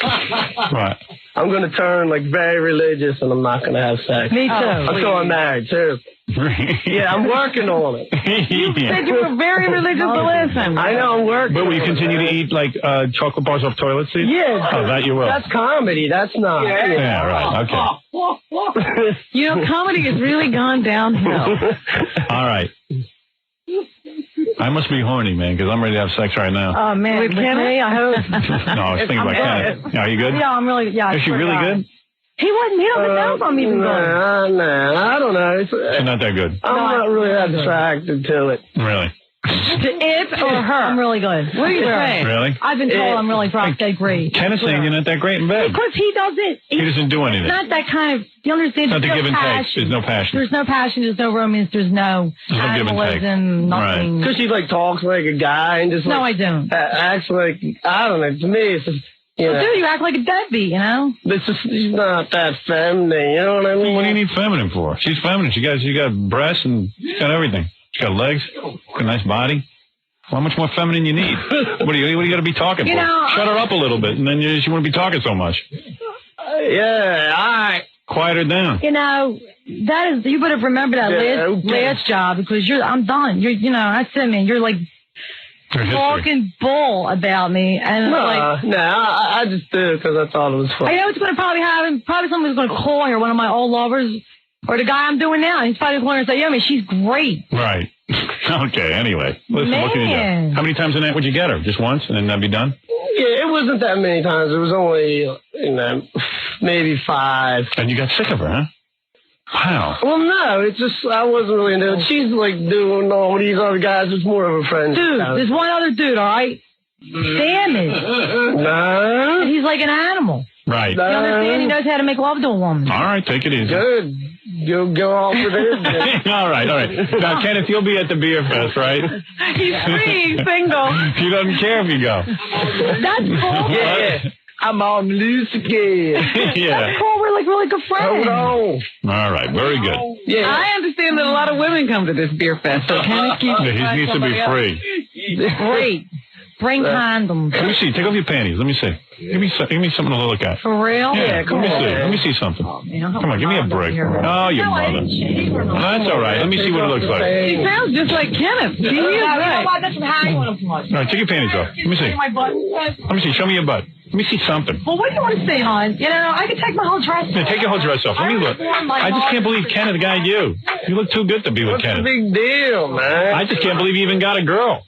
Right. I'm gonna turn, very religious, and I'm not gonna have sex. Me too. Until I'm married, too. Yeah, I'm working on it. You said you were very religious the last time. I know, I'm working. But will you continue to eat, chocolate bars off toilet seats? Yeah. Oh, that you will. That's comedy. That's not. Yeah, right. Okay. Comedy has really gone downhill. All right. I must be horny, man, because I'm ready to have sex right now. Oh, man. With me, I hope. No, I was thinking about Kenneth. Are you good? Yeah, I'm really, yeah. Is she really good? He doesn't know if I'm even good. Nah, I don't know. She's not that good. I'm not really attracted to it. Really? To it or her? I'm really good. What are you saying? Really? I've been told I'm really prostate great. Kenneth's saying you're not that great in bed. Because he doesn't. He doesn't do anything. It's not that kind of, you understand? It's not the There's give no and take. passion. There's no passion. There's no passion. There's no romance. There's no give and take. animalism. Nothing. Because she talks like a guy and just No, I don't. acts like, I don't know. To me, it's just, Well, dude, you act like a deadbeat, you know? It's just, she's not that feminine, you know what I mean? What do you need feminine for? She's feminine. She got breasts and she's got everything. She got legs, got a nice body. How much more feminine you need? What do you got to be talking for? Shut her up a little bit, and then she wouldn't be talking so much. Yeah, all right. Quiet her down. You know, that is, you better remember that last job because I'm done. That's it, man. You're like talking bull about me. And I just did it because I thought it was fun. I know it's going to probably happen. Probably someone's going to call her, one of my old lovers, or the guy I'm doing now. He's probably going to say, yeah, man, she's great. Right. Okay, anyway. Listen, what can you do? How many times a night would you get her? Just once, and then that'd be done? Yeah, it wasn't that many times. It was only, maybe 5. And you got sick of her, huh? Wow. Well, no, it's just, I wasn't really into it. She's, doing all these other guys. It's more of a friend. Dude, there's one other dude, all right? Sam is. No. He's like an animal. Right. You understand? He knows how to make love to a woman. All right, take it easy. Good. Go off with it. All right. Now, Kenneth, you'll be at the Beerfest, right? He's free, single. He doesn't care if you go. That's cool. Yeah. I'm on loose again. Yeah. That's cool. We're really good friends. Hold on. All right. Very good. Yeah. I understand that a lot of women come to this beer fest, so Kenneth keeps he needs to be free. Great. Bring condoms. Let me see. Take off your panties. Let me see. Give me something to look at. For real? Yeah, come on. Let me see something. Come on, give me a break. Oh, your mother. That's all right. Let me see what it looks like. He sounds just like Kenneth. He is right. That's how I want him All right, take your panties off. Let me see. Let me see. Show me your butt. Let me see something. Well, what do you want to say, hon? I can take my whole dress off. Yeah, take your whole dress off. Let me look. I just can't believe Kenneth got you. You look too good to be with Kenneth. What's the big deal, man? I just can't believe you even got a girl.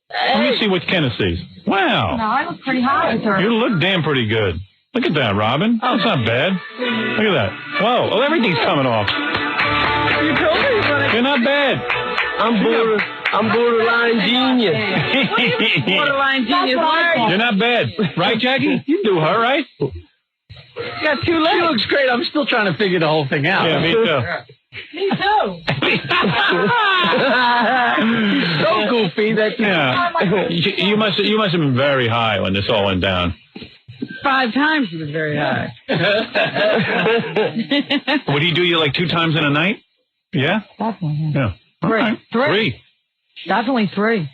Let me see what Kenneth sees. Wow. No, I look pretty hot with her. You look damn pretty good. Look at that, Robin. That's not bad. Look at that. Whoa. Oh, everything's coming off. You told me you're not bad. I'm borderline genius. Borderline genius. You're not bad. Right, Jackie? You do her, right? You got 2 legs. She looks great. I'm still trying to figure the whole thing out. Yeah, me too. Me too. So goofy that you must have been very high when this all went down. 5 times he was very high. Would he do you like 2 times in a night? Yeah? Definitely. Yeah. All right. 3. Definitely 3.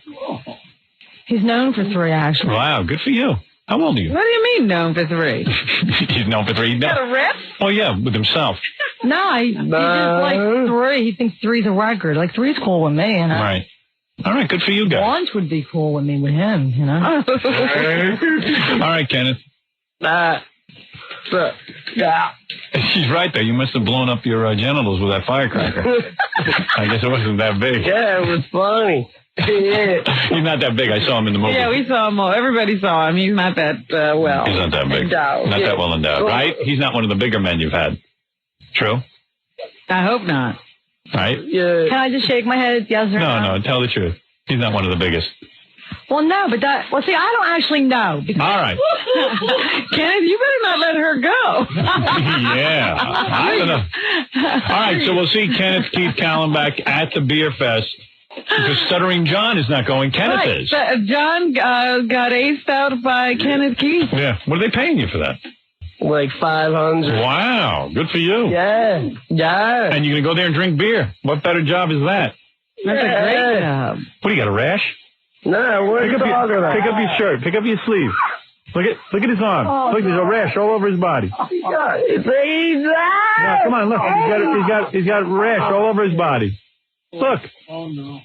He's known for 3, actually. Wow, good for you. How old are you? What do you mean known for 3? He's known for 3. Got a rep? Oh, yeah, with himself. No, he just like 3. He thinks 3's a record. Like 3's cool with me, you know? Right. All right, good for you guys. Lunch would be cool with me with him, you know? All right, Kenneth. yeah. She's right there. You must have blown up your genitals with that firecracker. I guess it wasn't that big. Yeah, it was funny. Yeah. He's not that big. I saw him in the movie. Yeah, we saw him all. Everybody saw him. He's not that well. He's not that big. Endowed. Not that well endowed, right? He's not one of the bigger men you've had. True? I hope not. Right? Yeah. Can I just shake my head yes or no? No, tell the truth. He's not one of the biggest. Well, no, but see, I don't actually know. Because all right. Kenneth, you better not let her go. Yeah. I don't know. All right, so we'll see Kenneth Keith Kallenbach at the Beerfest. Because Stuttering John is not going, Kenneth is. John got aced out by Kenneth Keith. Yeah. What are they paying you for that? Like 500. Wow. Good for you. Yeah. Yeah. And you're going to go there and drink beer. What better job is that? That's a great job. What, do you got a rash? No, what are you talking about? Pick up your shirt. Pick up your sleeve. Look at his arm. Look, there's a rash all over his body. Come on, look. He's got a rash all over his body. Look. Oh, no.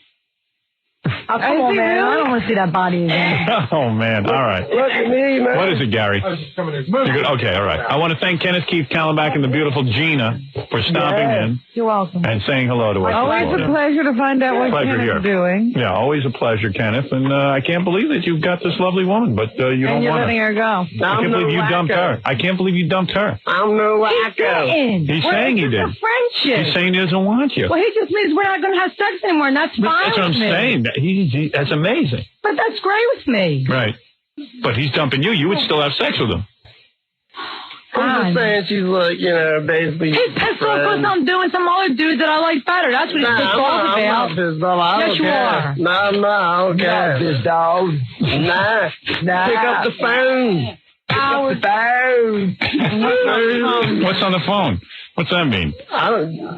Oh, come on, man. I don't want to see that body again. Oh, man. All right. Look at me, man. What is it, Gary? I was just coming in. You're good? Okay, all right. I want to thank Kenneth Keith Kallenbach and the beautiful Gina for stopping in You're welcome. and saying hello to us. Always a pleasure to find out what Kenneth's doing. Yeah, always a pleasure, Kenneth. And I can't believe that you've got this lovely woman, but you don't And you're want letting her go. I can't believe you dumped her. I can't believe you dumped her. I'm no wacko. He's saying he did. Friendship. He's saying he doesn't want you. Well, he just means we're not going to have sex anymore, and that's fine That's what I'm with me. saying. That's amazing. But that's great with me. Right. But he's dumping you. You would still have sex with him. I'm just saying she's like, basically. He's pissed off because I'm doing some other dude that I like better. That's what he's pissed off about. I'm not pissed off. I Yes, don't you care. are. No, I'm not. I don't care. This dog. Nah. Pick up the phone. Pick up the phone. What's on the phone? What's that mean?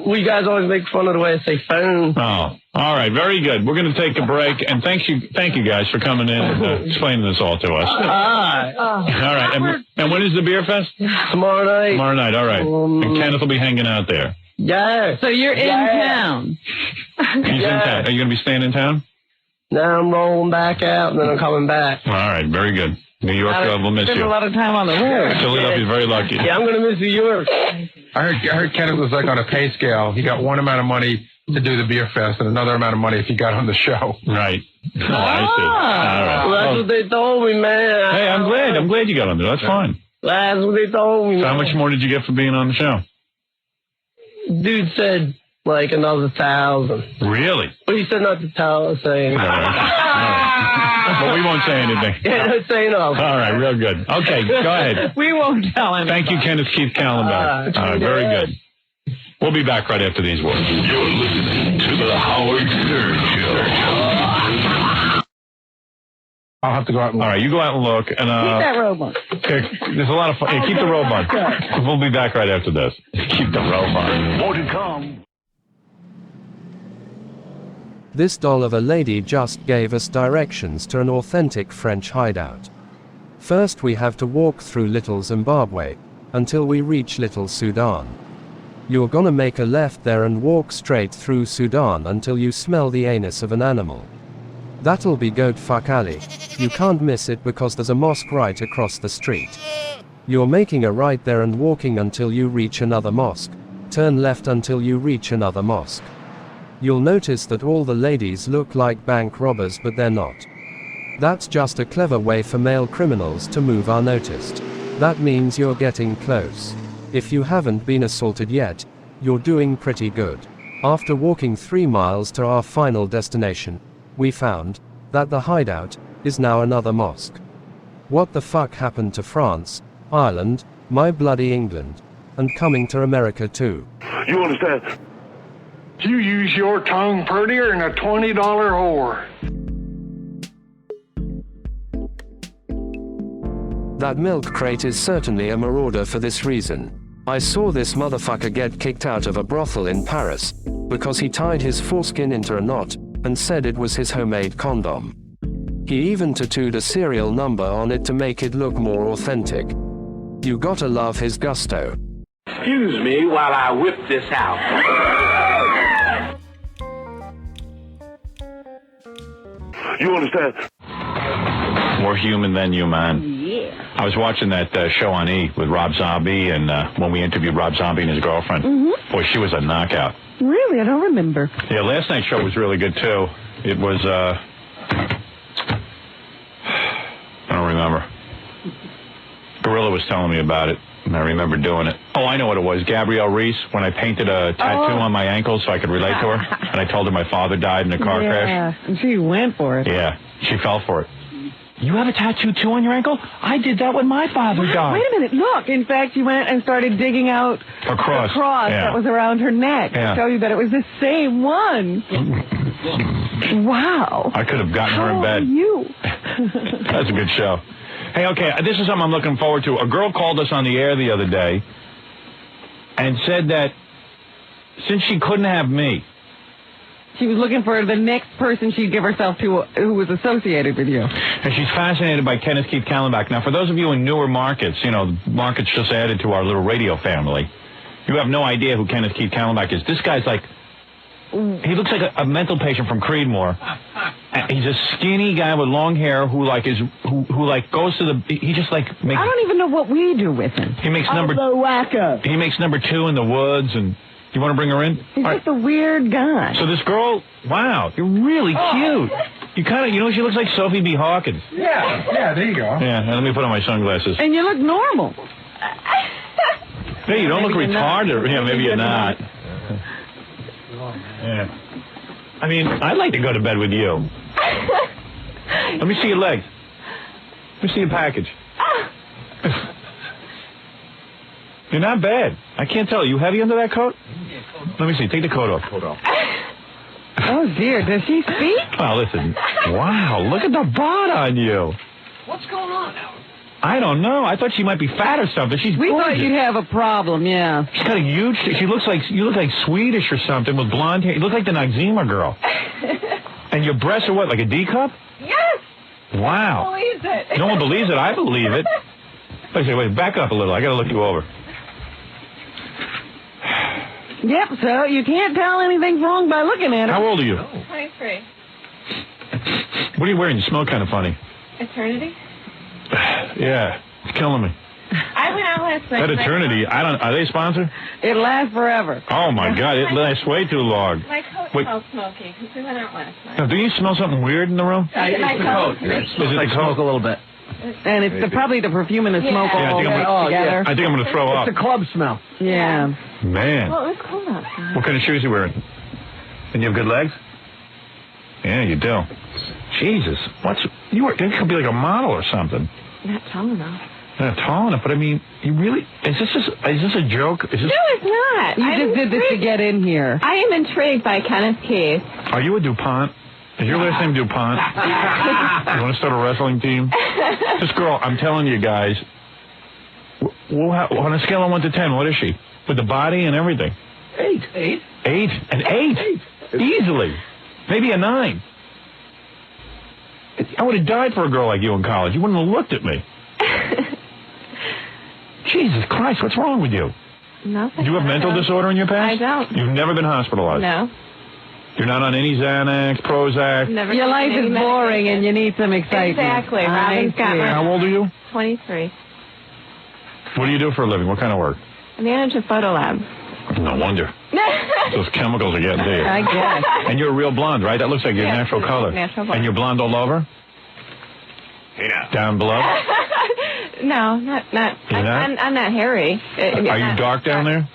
We guys always make fun of the way I say phone. Oh, all right. Very good. We're going to take a break. And thank you guys for coming in and explaining this all to us. All right. And when is the Beerfest? Tomorrow night. Tomorrow night. All right. And Kenneth will be hanging out there. Yeah. So you're in town. He's in town. Are you going to be staying in town? Now I'm rolling back out, and then I'm coming back. All right. Very good. New York will miss Spend you. a lot of time on the road. Philadelphia's very lucky. Yeah, I'm going to miss New York. I heard Kenneth was like on a pay scale. He got one amount of money to do the Beerfest and another amount of money if he got on the show. Right. Oh, I see. All right. Well, that's what they told me, man. Hey, I'm glad you got on there. That's fine. That's what they told me. So how much more did you get for being on the show? Dude said like another 1,000. Really? But he said not to say anything. But we won't say anything. Yeah, don't say no. All right, real good. Okay, go ahead. We won't tell him. Thank you, Kenneth Keith Kallenbach. All right, very good. We'll be back right after these words. You're listening to the Howard Stern Show. I'll have to go out and look. All right, you go out and look. And, Keep that robe on. There's a lot of fun. Yeah, keep the robe on. We'll be back right after this. Keep the robe on. More to come. This doll of a lady just gave us directions to an authentic French hideout. First we have to walk through Little Zimbabwe, until we reach Little Sudan. You're gonna make a left there and walk straight through Sudan until you smell the anus of an animal. That'll be Goat Fuck Alley. You can't miss it because there's a mosque right across the street. You're making a right there and walking until you reach another mosque. Turn left until you reach another mosque. You'll notice that all the ladies look like bank robbers, but they're not. That's just a clever way for male criminals to move unnoticed. That means you're getting close. If you haven't been assaulted yet, you're doing pretty good. After walking 3 miles to our final destination, we found that the Hideout is now another mosque. What the fuck happened to France, Ireland, my bloody England, and coming to America too? You understand? You use your tongue prettier than a $20 whore. That milk crate is certainly a marauder for this reason. I saw this motherfucker get kicked out of a brothel in Paris because he tied his foreskin into a knot and said it was his homemade condom. He even tattooed a serial number on it to make it look more authentic. You gotta love his gusto. Excuse me while I whip this out. You understand? More human than human. Yeah. I was watching that show on E! With Rob Zombie, and when we interviewed Rob Zombie and his girlfriend, boy, she was a knockout. Really? I don't remember. Yeah, last night's show was really good, too. It was, I don't remember. Gorilla was telling me about it, and I remember doing it. Oh, I know what it was. Gabrielle Reese, when I painted a tattoo on my ankle so I could relate to her, and I told her my father died in a car crash. Yeah, and she went for it. Yeah, she fell for it. You have a tattoo, too, on your ankle? I did that when my father died. Wait a minute, look. In fact, she went and started digging out a cross that was around her neck to show you that it was the same one. Wow. I could have gotten her in bed. How are you? That's a good show. Hey, okay, this is something I'm looking forward to. A girl called us on the air the other day and said that since she couldn't have me, she was looking for the next person she'd give herself to who was associated with you. And she's fascinated by Kenneth Keith Kallenbach. Now, for those of you in newer markets, you know, markets just added to our little radio family, you have no idea who Kenneth Keith Kallenbach is. This guy's like, he looks like a mental patient from Creedmoor. He's a skinny guy with long hair who goes to the, he just like makes... I don't even know what we do with him. He makes number... the wacko. He makes number 2 in the woods, and you want to bring her in? He's just a weird guy. So this girl, wow, you're really cute. You kind of, you know, she looks like Sophie B. Hawkins. Yeah, there you go. Yeah, now let me put on my sunglasses. And you look normal. Hey, you don't look retarded. Yeah, maybe you're not. Yeah. I mean, I'd like to go to bed with you. Let me see your legs. Let me see your package. You're not bad. I can't tell. Are you heavy under that coat? Let me see. Take the coat off. Oh, dear. Does she speak? Well, listen. Wow, look at the bod on you. What's going on now? I don't know. I thought she might be fat or something. She's We gorgeous. thought you'd have a problem, yeah. She's got a huge... She looks like... You look like Swedish or something with blonde hair. You look like the Noxzema girl. And your breasts are what, like a D cup? Yes! Wow. Believes it. No one believes it. I believe it. Wait, back up a little. I got to look you over. Yep, so you can't tell anything's wrong by looking at her. How old are you? 23. What are you wearing? You smell kind of funny. Eternity? Yeah, it's killing me. I went out last night. That Eternity, are they sponsored? It lasts forever. Oh, my God, it lasts way too long. My coat smells smoky because we went out last night. Now, do you smell something weird in the room? It's the coat. Is it like smoke a little bit? And it's probably the perfume and the smoke all together. I think I'm going to throw up. It's a club smell. Yeah. Man. Well, it was cold outside. What kind of shoes are you wearing? And you have good legs? Yeah, you do. Jesus. You could be like a model or something. Not tall enough. Not tall enough, but I mean, you really... Is this a joke? No, it's not. You just did this to get in here. I am intrigued by Kenneth Keith. Are you a DuPont? Is your last name DuPont? You want to start a wrestling team? This girl, I'm telling you guys, on a scale of 1 to 10, what is she? With the body and everything? 8. 8? An 8? Easily. Maybe a 9. I would have died for a girl like you in college. You wouldn't have looked at me. Jesus Christ, what's wrong with you? Nothing. Do you have mental disorder in your past? I don't. You've never been hospitalized? No. You're not on any Xanax, Prozac? Never. Your life is boring and you need some excitement. Exactly. Robin's got my... How old are you? 23. What do you do for a living? What kind of work? I manage a photo lab. No wonder. Those chemicals are getting to you. I guess. And you're a real blonde, right? That looks like your natural color. Natural blonde. And you're blonde all over? Down below? No, not. You're not? I'm not hairy. Are you dark down there?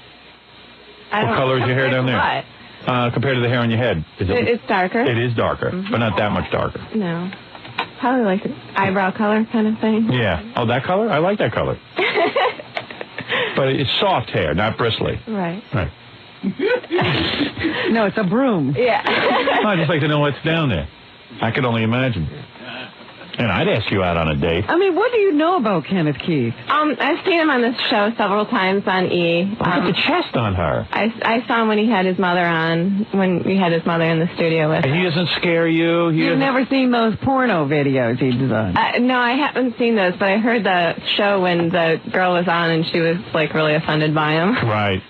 What color is your hair down there? What? Compared to the hair on your head. It's darker. It is darker, but not that much darker. No. Probably like an eyebrow color kind of thing. Yeah. Oh, that color? I like that color. But it's soft hair, not bristly. Right. Right. No, it's a broom. Yeah. I'd just like to know what's down there. I could only imagine. And I'd ask you out on a date. I mean, what do you know about Kenneth Keith? I've seen him on this show several times on E. Look at the chest on her. I saw him when he had his mother on, when we had his mother in the studio with him. And he doesn't scare you? You've never seen those porno videos he's done? No, I haven't seen those, but I heard the show when the girl was on and she was, like, really offended by him. Right.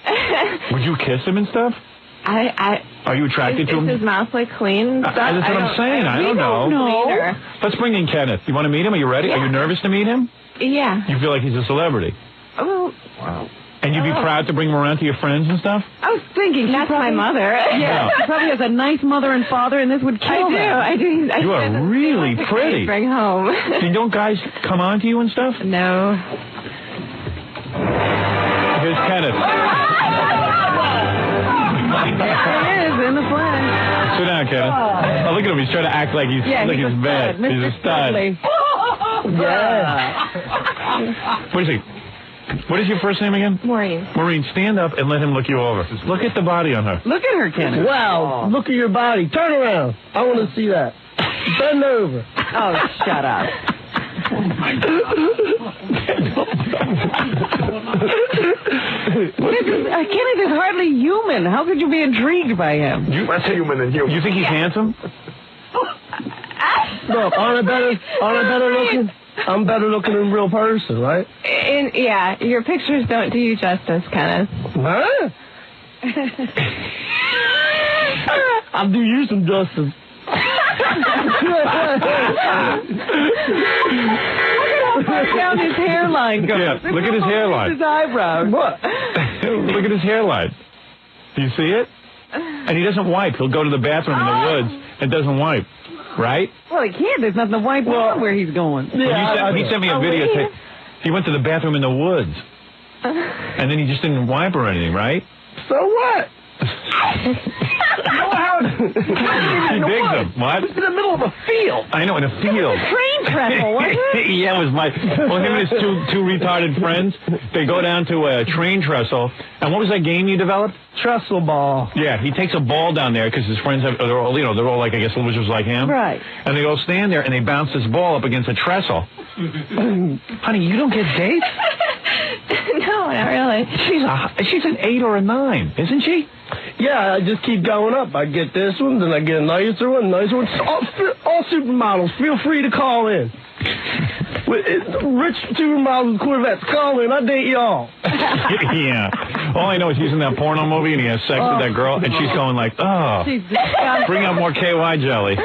Would you kiss him and stuff? Are you attracted to him? Is his mouth, like, clean and stuff? That's what I'm saying. I don't know. Cleaner. Let's bring in Kenneth. You want to meet him? Are you ready? Yeah. Are you nervous to meet him? Yeah. You feel like he's a celebrity? Oh. Wow. And you'd be proud to bring him around to your friends and stuff? I was thinking, that's my mother. Yeah, she probably has a nice mother and father, and this would kill them. I do. You are really pretty. Bring home. Don't guys come on to you and stuff? No. Here's Kenneth. There he is, in the flesh. Sit down, Kenneth. Oh, look at him. He's trying to act like he's he's his bed. He's a stud. Yeah. What is he? What is your first name again? Maureen. Maureen, stand up and let him look you over. Look at the body on her. Look at her, Kenneth. Wow, look at your body. Turn around. I want to see that. Bend over. Oh, shut up. Kenneth is hardly human. How could you be intrigued by him? Less human than you. You think he's handsome? Look, aren't I better looking? I'm better looking in real person, right? Yeah, your pictures don't do you justice, Kenneth. Huh? I'll do you some justice. Look at how down his hairline goes. Yeah, look at his hairline. His eyebrows. What? Look at his hairline. Do you see it? And he doesn't wipe. He'll go to the bathroom in the woods and doesn't wipe. Right? Well, he can't. There's nothing to wipe out where he's going. Yeah, he sent me a video. He went to the bathroom in the woods. And then he just didn't wipe or anything, right? So what? He digs them. What? It's in the middle of a field. I know, in a field. Train trestle, wasn't it? Yeah, it was well, him and his two retarded friends, they go down to a train trestle. And what was that game you developed? Trestle ball. Yeah, he takes a ball down there because his friends they're all like, I guess, losers like him. Right. And they all stand there and they bounce this ball up against a trestle. Honey, you don't get dates? No, not really. She's an 8 or a 9, isn't she? Yeah, I just keep going up. I get this one, then I get a nicer one, nicer one. All supermodels, feel free to call in. Rich supermodels with Corvettes, call in. I date y'all. Yeah. All I know is he's in that porno movie and he has sex with that girl, and she's going like, oh, bring out more KY jelly.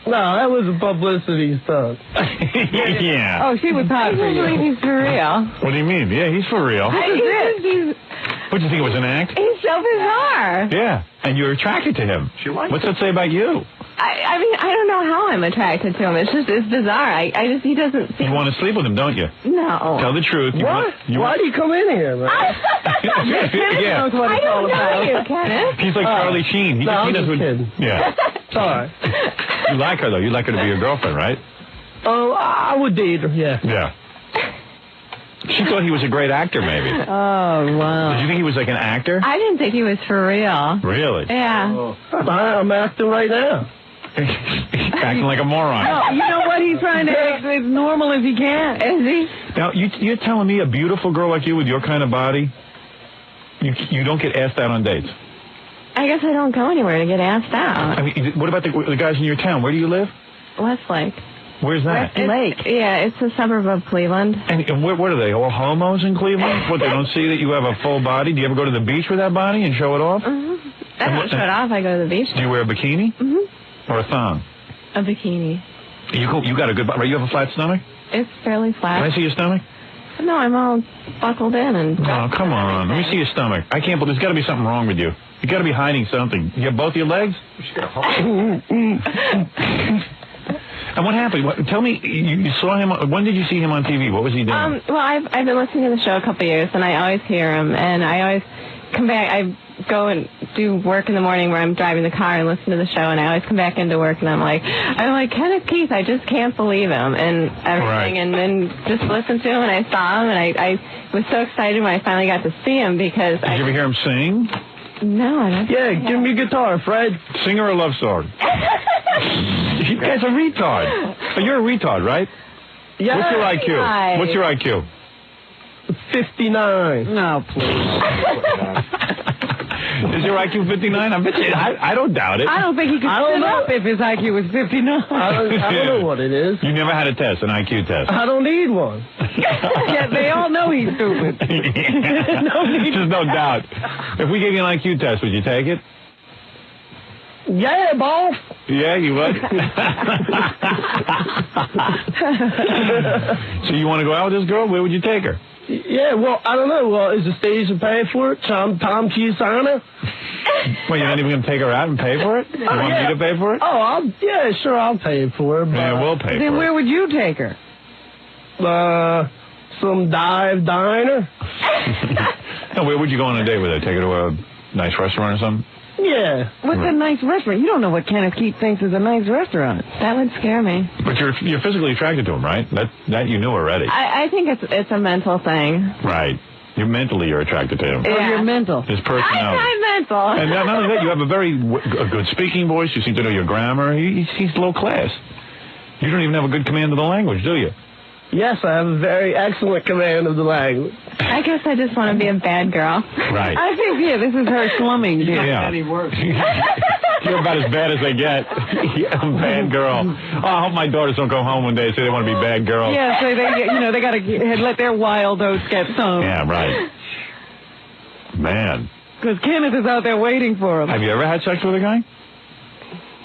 No, that was a publicity stunt. Yeah. Oh, she was hot for you. He's for real. What do you mean? Yeah, he's for real. What do you think, it was an act? He's so bizarre. Yeah, and you're attracted to him. What's that say about you? I mean, I don't know how I'm attracted to him. It's bizarre. He doesn't seem... You want to sleep with him, don't you? No. Tell the truth. What? Why do you come in here, man? Yeah. Knows what it's all about. You, Kenneth. He's like Charlie Sheen. He doesn't... kidding. Yeah. Sorry. You like her, though. You like her to be your girlfriend, right? Oh, I would date her, yeah. Yeah. She thought he was a great actor, maybe. Oh, wow. Did you think he was like an actor? I didn't think he was for real. Really? Yeah. Oh. I'm acting right now. Acting like a moron. No, you know what? He's trying to act as normal as he can. Is he? Now, you're telling me a beautiful girl like you with your kind of body, you don't get asked out on dates? I guess I don't go anywhere to get asked out. I mean, what about the guys in your town? Where do you live? Westlake. Where's that? Lake. Yeah, it's a suburb of Cleveland. And what are they, all homos in Cleveland? What, they don't see that you have a full body? Do you ever go to the beach with that body and show it off? Mm-hmm. I don't show it off. I go to the beach. Do you wear a bikini? Mm-hmm. Or a thong? A bikini. You got a good body. You have a flat stomach? It's fairly flat. Can I see your stomach? No, I'm all buckled in and... Oh, come on. Let me see your stomach. I can't believe there's got to be something wrong with you. You got to be hiding something. You have both your legs? I And what happened? Tell me, you saw him. When did you see him on TV? What was he doing? Well, I've been listening to the show a couple of years, and I always hear him, and I always come back. I go and do work in the morning where I'm driving the car and listen to the show, and I always come back into work, and I'm like, Kenneth Keith, I just can't believe him, and everything, Right. and then just listened to him, and I saw him, and I was so excited when I finally got to see him, because Did you ever hear him sing? No, I don't. Yeah, give me a guitar, Fred. Sing her a love song. You guys are retard. Oh, you're a retard, right? Yeah. What's your IQ? Right. What's your IQ? 59. No, please. Is your IQ 59? I bet you. I don't doubt it. I don't think he could sit up if his IQ was 59. I don't know what it is. You never had a test, an IQ test. I don't need one. Yeah, they all know he's stupid. There's no doubt. If we gave you an IQ test, would you take it? Yeah, boss. Yeah, you would. So you want to go out with this girl? Where would you take her? Yeah, well, I don't know. Well, is the station paying for it? Tom Chiusana? Well, you're not even going to take her out and pay for it? You want me to pay for it? Oh, sure, I'll pay for it. But, Yeah, we'll pay Then for where would you take her? Some dive diner. No, where would you go on a date with her? Take her to a nice restaurant or something? Yeah. What's a nice restaurant? You don't know what Kenneth Keith thinks is a nice restaurant. That would scare me. But you're physically attracted to him, right? That you knew already. I think it's a mental thing. Right. You're attracted to him. Yeah. You're mental. His personality. I'm mental. And not only that, you have a good speaking voice. You seem to know your grammar. He's low class. You don't even have a good command of the language, do you? Yes, I have a very excellent command of the language. I guess I just want to be a bad girl. Right. I think, this is her slumming. Yeah. Any worse. You're about as bad as they get. Bad girl. Oh, I hope my daughters don't go home one day and say they want to be bad girls. Yeah, so they got to let their wild oats get sown. Yeah, right. Man. Because Kenneth is out there waiting for him. Have you ever had sex with a guy?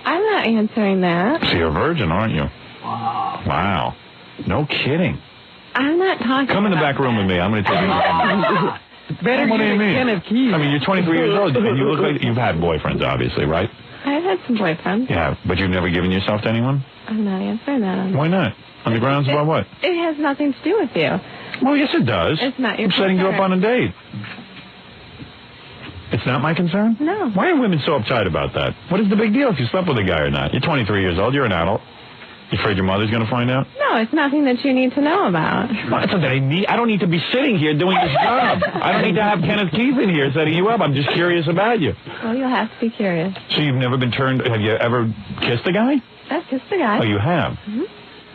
I'm not answering that. So you're a virgin, aren't you? Wow. No kidding. I'm not talking. Come in the back room with me. I'm going to take you. Better what do you mean? Kenneth Keith. I mean, you're 23 years old, and you look like you've had boyfriends, obviously, right? I've had some boyfriends. Yeah, but you've never given yourself to anyone? I'm not answering that. Why not? On the grounds about what? It has nothing to do with you. Well, yes, it does. It's not your I'm setting you up concern. on a date. It's not my concern? No. Why are women so uptight about that? What is the big deal if you slept with a guy or not? You're 23 years old. You're an adult. You afraid your mother's going to find out? No, it's nothing that you need to know about. Well, it's not that I don't need to be sitting here doing this job. I don't need to have Kenneth Keith in here setting you up. I'm just curious about you. Well, you'll have to be curious. So you've never been turned... Have you ever kissed a guy? I've kissed a guy. Oh, you have? Mm-hmm.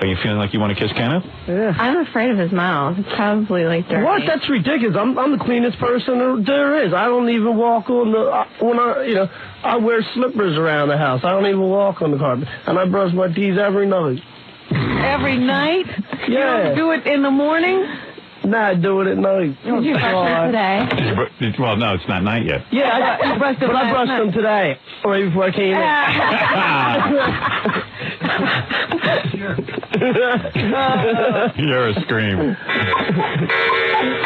Are you feeling like you want to kiss Kenneth? Yeah. I'm afraid of his mouth. It's probably like dirty. What? That's ridiculous. I'm the cleanest person there is. I don't even walk on the I wear slippers around the house. I don't even walk on the carpet, and I brush my teeth every night. Every night? Yeah. You don't do it in the morning? Nah, I do it at night. Did you brush them today? Well, no, it's not night yet. Yeah, I brushed them today, right before I came in. You're a scream.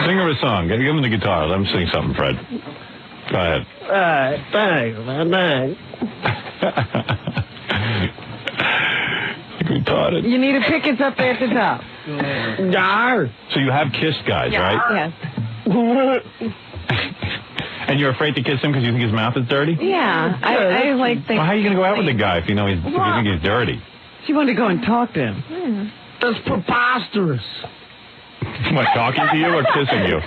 Sing her a song. Give him the guitar. Let him sing something, Fred. Go ahead. All right, thanks, man, thanks. Retarded. You need to pick it up there at the top. So you have kissed guys, right? Yes. And you're afraid to kiss him because you think his mouth is dirty? Yeah. I like things. Well, how are you going to go out with a guy if you know if you think he's dirty? She wanted to go and talk to him. Yeah. That's preposterous. What, talking to you or kissing you?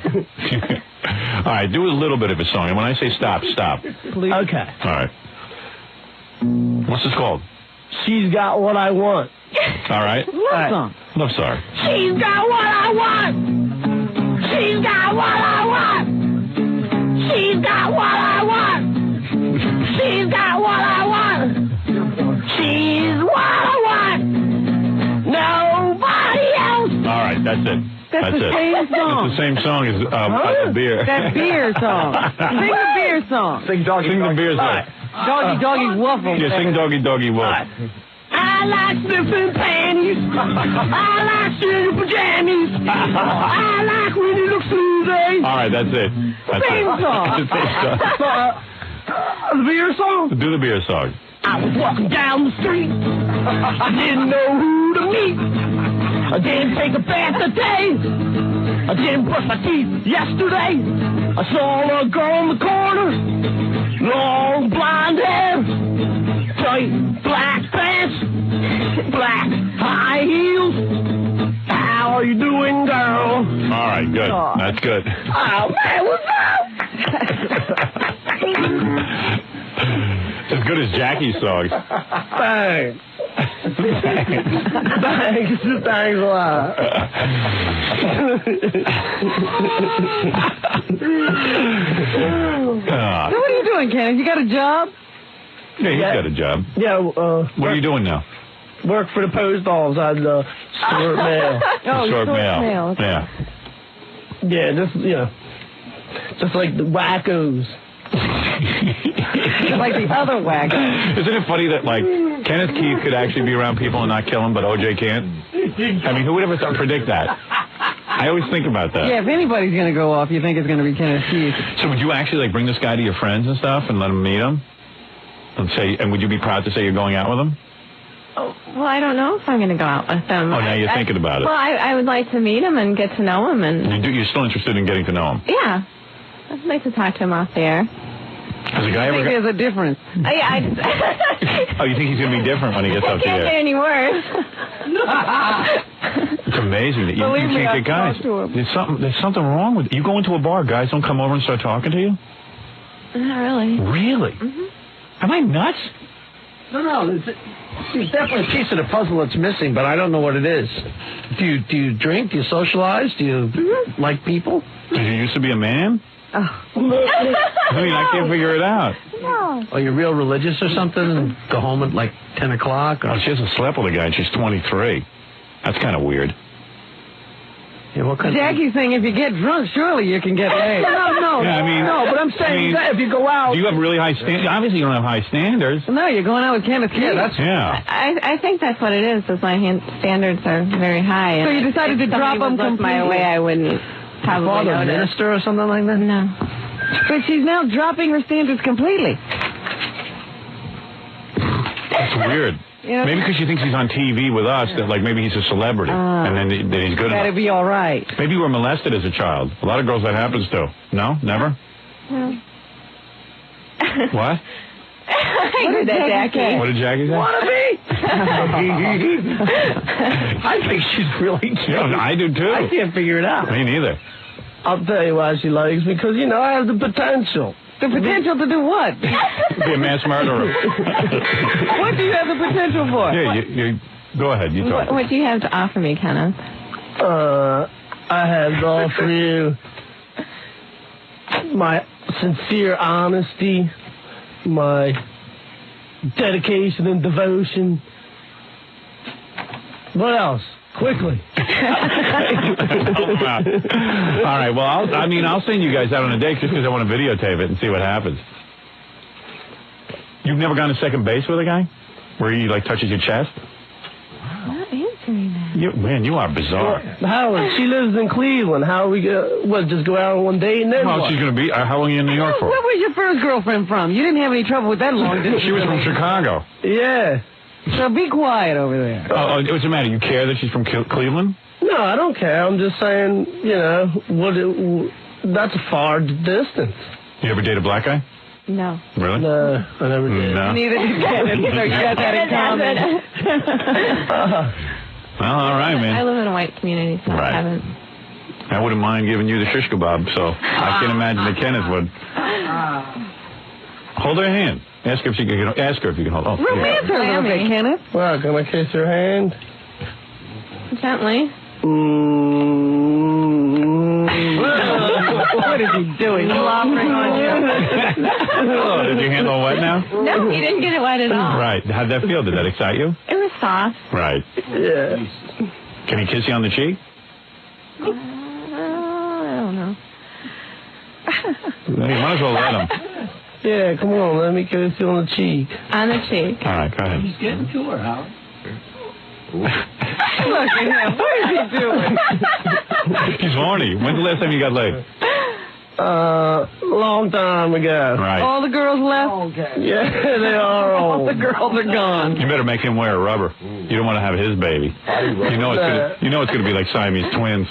All right, do a little bit of a song. And when I say stop, stop. Please. Okay. All right. What's this called? She's got what I want. All right. Love song. Love song. She's got what I want. She's got what I want. She's got what I want. She's got what I want. She's what I want. Nobody else. All right, that's it. That's the same song. It's the same song as beer. That beer song. Sing the beer song. Sing the beer song. Doggy, doggy, waffle. Yeah, sing Doggy, Doggy, Wolf. I like sniffing panties. I like sugar pajamas. I like when you look smooth. All right, that's it. That's Same it. song. It's the same song. The beer song? Do the beer song. I was walking down the street. I didn't know who to meet. I didn't take a bath today. I didn't brush my teeth yesterday. I saw a girl on the corner, long blonde hair, tight black pants, black high heels. How are you doing, girl? All right, good. That's good. Oh, man, what's up? As good as Jackie's songs. Thanks. Thanks a lot. So what are you doing, Kenneth? You got a job? Yeah, he's got a job. Yeah. What are you doing now? Work for the post office. I sort mail. Sort mail. Yeah. Yeah, just like the wackos. Like the other wagon. Isn't it funny that, like, Kenneth Keith could actually be around people and not kill them, but OJ can't? I mean, who would ever predict that? I always think about that. Yeah, if anybody's going to go off, you think it's going to be Kenneth Keith. So would you actually, like, bring this guy to your friends and stuff and let them meet him? And would you be proud to say you're going out with him? Oh, well, I don't know if I'm going to go out with them. Oh, now you're thinking about it. Well, I would like to meet him and get to know him. You're still interested in getting to know him? Yeah. I'd like to talk to him out there. Has a guy I think there's a difference. Oh, yeah, Oh, you think he's going to be different when he gets up to can't there? get any worse. It's amazing that you Believe me, can't I've get guys. talked to him. There's something wrong with you. Go into a bar, guys don't come over and start talking to you? Not really. Really? Mm-hmm. Am I nuts? No, there's definitely a piece of the puzzle that's missing, but I don't know what it is. Do you drink? Do you socialize? Do you like people? Did you used to be a man? Oh. I mean, I can't figure it out. No. Are you real religious or something and go home at like 10 o'clock? Or... Oh, she hasn't slept with a guy and she's 23. That's kind of weird. Yeah, what kind Jackie's saying if you get drunk, surely you can get laid. No, but I'm saying if you go out... Do you have really high standards? Obviously, you don't have high standards. No, you're going out with Kenneth Keith. Yeah. I think that's what it is my standards are very high. So you decided to drop them completely? My way, I wouldn't probably Father notice. minister or something like that? No. But she's now dropping her standards completely. That's weird. You know, maybe because she thinks he's on TV with us, that like maybe he's a celebrity, and then that he's good That'd enough. be all right. Maybe you were molested as a child. A lot of girls that happens to. No? Never? No. What? I did that, Jackie. What did Jackie say? Wannabe? I think she's really cute. Yeah, I do too. I can't figure it out. Me neither. I'll tell you why she likes me, because, I have the potential. The potential to do what? Be a mass murderer. What do you have the potential for? Yeah, you go ahead. You talk. What do you have to offer me, Kenneth? I have to offer you my sincere honesty, my dedication and devotion. What else? Quickly. All right. Well, I'll send you guys out on a date just because I want to videotape it and see what happens. You've never gone to second base with a guy where he like touches your chest? Not answering that. Man, you are bizarre. Howard, she lives in Cleveland. How are we going to, just go out on one date and then Well, what? she's going to be, how long are you in New York for? Where was your first girlfriend from? You didn't have any trouble with that long, did you? She was from Chicago. Yeah. So be quiet over there. Oh, what's the matter? You care that she's from Cleveland? No, I don't care. I'm just saying, that's a far distance. You ever date a black guy? No. Really? No, I never did. No? Neither did Kenneth, so you got that in common. Well, all right, man. I live in a white community, so Right. I haven't. I wouldn't mind giving you the shish kebab, so I can't imagine that Kenneth would. Hold her hand. Ask her if you can hold. Oh, Romance her a little bit, Kenneth. Well, can I kiss her hand? Gently. What is he doing? Slobbering on you. Oh, did your hand all wet now? No, he didn't get it wet at all. Right. How'd that feel? Did that excite you? It was soft. Right. Yeah. Can he kiss you on the cheek? I don't know. You might as well let him. Yeah, come on, let me kiss you on the cheek. On the cheek. All right, go ahead. He's getting to her, Howard. Look at him. What is he doing? He's horny. When's the last time you got laid? Long time ago. Right. All the girls left? Yeah, they are All old. the girls are gone. You better make him wear a rubber. You don't want to have his baby. You know it's gonna be like Siamese twins.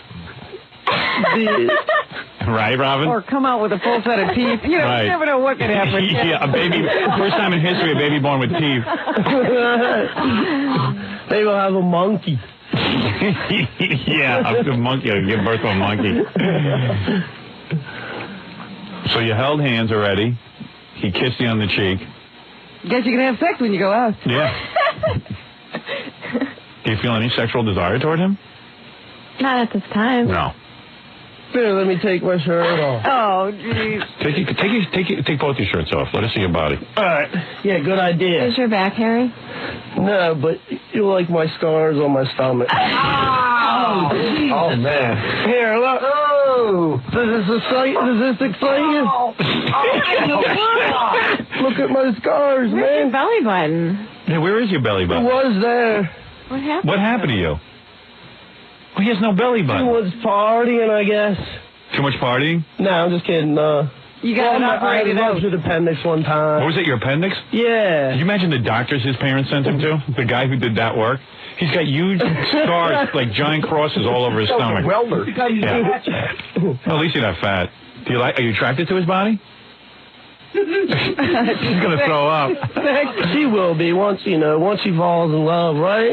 Right, Robin? Or come out with a full set of teeth. You know, Right. you never know what could happen. Yeah, a baby. First time in history, a baby born with teeth. They will have a monkey. Yeah, a monkey. I'll give birth to a monkey. So you held hands already. He kissed you on the cheek. Guess you can have sex when you go out. Yeah. Do you feel any sexual desire toward him? Not at this time. No. Here, let me take my shirt off. Oh, jeez. Take both your shirts off. Let us see your body. All right. Yeah, good idea. Is your back hairy? No, but you like my scars on my stomach. Oh, man. Here, look. Oh. Does this excite you? Look at my scars, Where's man. your belly button? Hey, where is your belly It button? was there. What happened? What happened to you? Oh, he has no belly Too button. much partying, I guess. Too much partying? No, I'm just kidding. You got it operated I out. ruptured appendix one time. What was it, your appendix? Yeah. Can you imagine the doctors his parents sent him to? The guy who did that work? He's got huge scars, like giant crosses all over his stomach. Welder. Yeah. At least you're not fat. Are you attracted to his body? She's gonna throw up. She will be once she falls in love, right?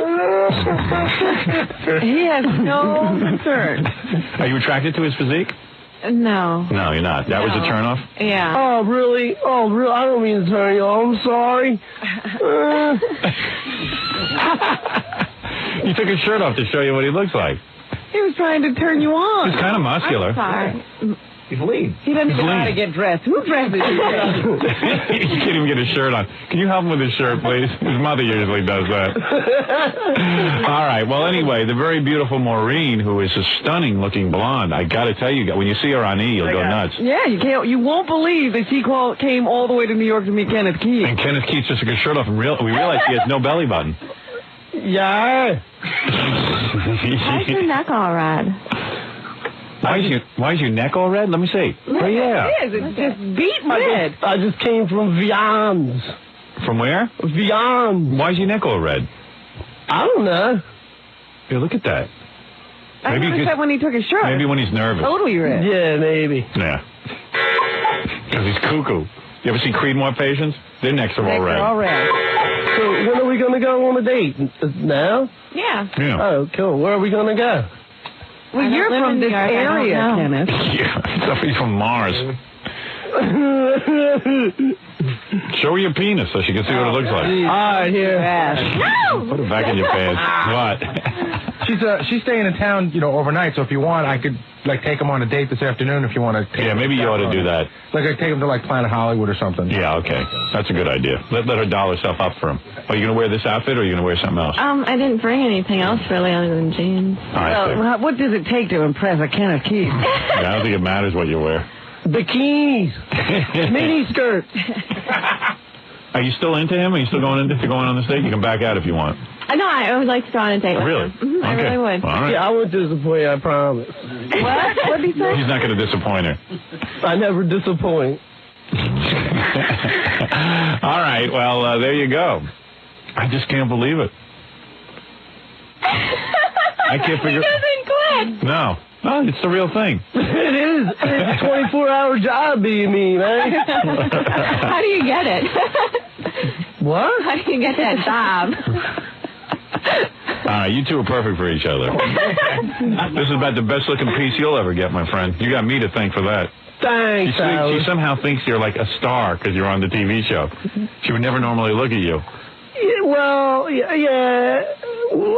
He has no concern. Are you attracted to his physique? No. No, you're not. That was a turnoff? Yeah. Oh, really? Oh, really? I don't mean to turn you on. I'm sorry. He took his shirt off to show you what he looks like. He was trying to turn you on. He's kind of muscular. I'm sorry. He's lean. He doesn't even know how to lean. get dressed. Who dresses you? You can't even get his shirt on. Can you help him with his shirt, please? His mother usually does that. All right. Well, anyway, the very beautiful Maureen, who is a stunning-looking blonde. I got to tell you, when you see her on E, you'll go nuts. Yeah, you won't believe that she came all the way to New York to meet Kenneth Keith. And Kenneth Keith just took his shirt off, and we realized he has no belly button. Yeah. Why's your neck all red? Why is your neck all red? Let me see. Oh, yeah. It is. It's just beat red. I just came from Vians. From where? Vians. Why is your neck all red? I don't know. Here, look at that. I noticed that when he took his shirt. Maybe when he's nervous. Totally red. Yeah, maybe. Yeah. Because he's cuckoo. You ever see Creedmoor patients? Their necks are all red. They're all red. So when are we going to go on a date? Now? Yeah. Yeah. Oh, cool. Where are we going to go? Well, you're from this area, Kenneth. Yeah, he's from Mars. Show her your penis so she can see what it looks like. All right, here. No! Put it back in your pants. What? She's staying in town, overnight. So if you want, I could take him on a date this afternoon. If you want to. Yeah, maybe you ought to do that. I take him to Planet Hollywood or something. Yeah, okay, that's a good idea. Let her doll herself up for him. Are you gonna wear this outfit, or are you gonna wear something else? I didn't bring anything else really other than jeans. Well, what does it take to impress a Kenneth Keith? Yeah, I don't think it matters what you wear. Bikinis. Mini skirts. Are you still into him? Are you still going on this date? You can back out if you want. No, I would like to go on a date with Really? him. Mm-hmm, I really would. All right. Yeah, I won't disappoint you, I promise. What? What did he say? He's not going to disappoint her. I never disappoint. All right. Well, there you go. I just can't believe it. I can't figure. He doesn't quit. No, it's the real thing. It is. It's a 24-hour job being me, man. How do you get it? What? How do you get that job? You two are perfect for each other. This is about the best-looking piece you'll ever get, my friend. You got me to thank for that. Thanks, She somehow thinks you're like a star because you're on the TV show. She would never normally look at you. Yeah, well, yeah.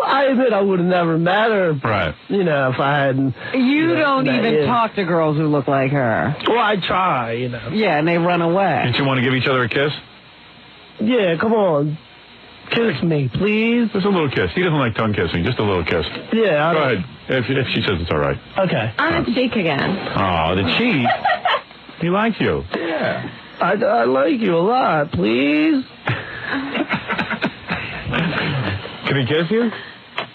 I admit I would have never met her. Right. If I hadn't. You don't even talk to girls who look like her. Well, I try, Yeah, and they run away. Didn't you want to give each other a kiss? Yeah, come on. Kiss me, please. Just a little kiss. He doesn't like tongue kissing. Just a little kiss. Yeah. Go ahead. If she says it's all right. Okay. On the cheek again. Oh, the cheek. He likes you. Yeah. I like you a lot, please. Can he kiss you?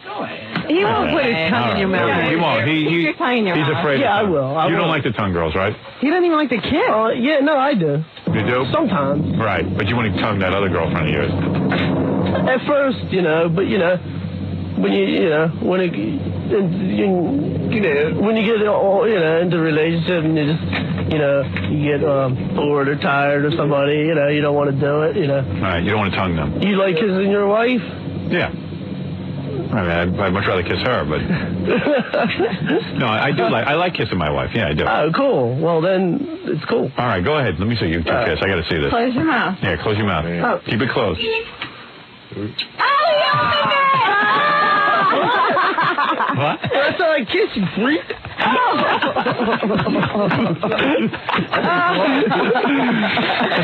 Go ahead. He won't put his tongue in your mouth. He won't. He's afraid. Yeah, I will. You don't like the tongue girls, right? He doesn't even like the kiss. Yeah, no, I do. You do? Sometimes. Right, but you want to tongue that other girlfriend of yours. At first, but when when you get into a relationship and you just you get bored or tired of somebody, you don't want to do it, Right, you don't want to tongue them. You like kissing your wife? Yeah. I mean, I'd much rather kiss her, but no, I like kissing my wife. Yeah, I do. Oh, cool. Well, then it's cool. All right, go ahead. Let me see you kiss. I got to see this. Close your mouth. Yeah, close your mouth. Oh. Keep it closed. What? That's how I kiss you, freak. That's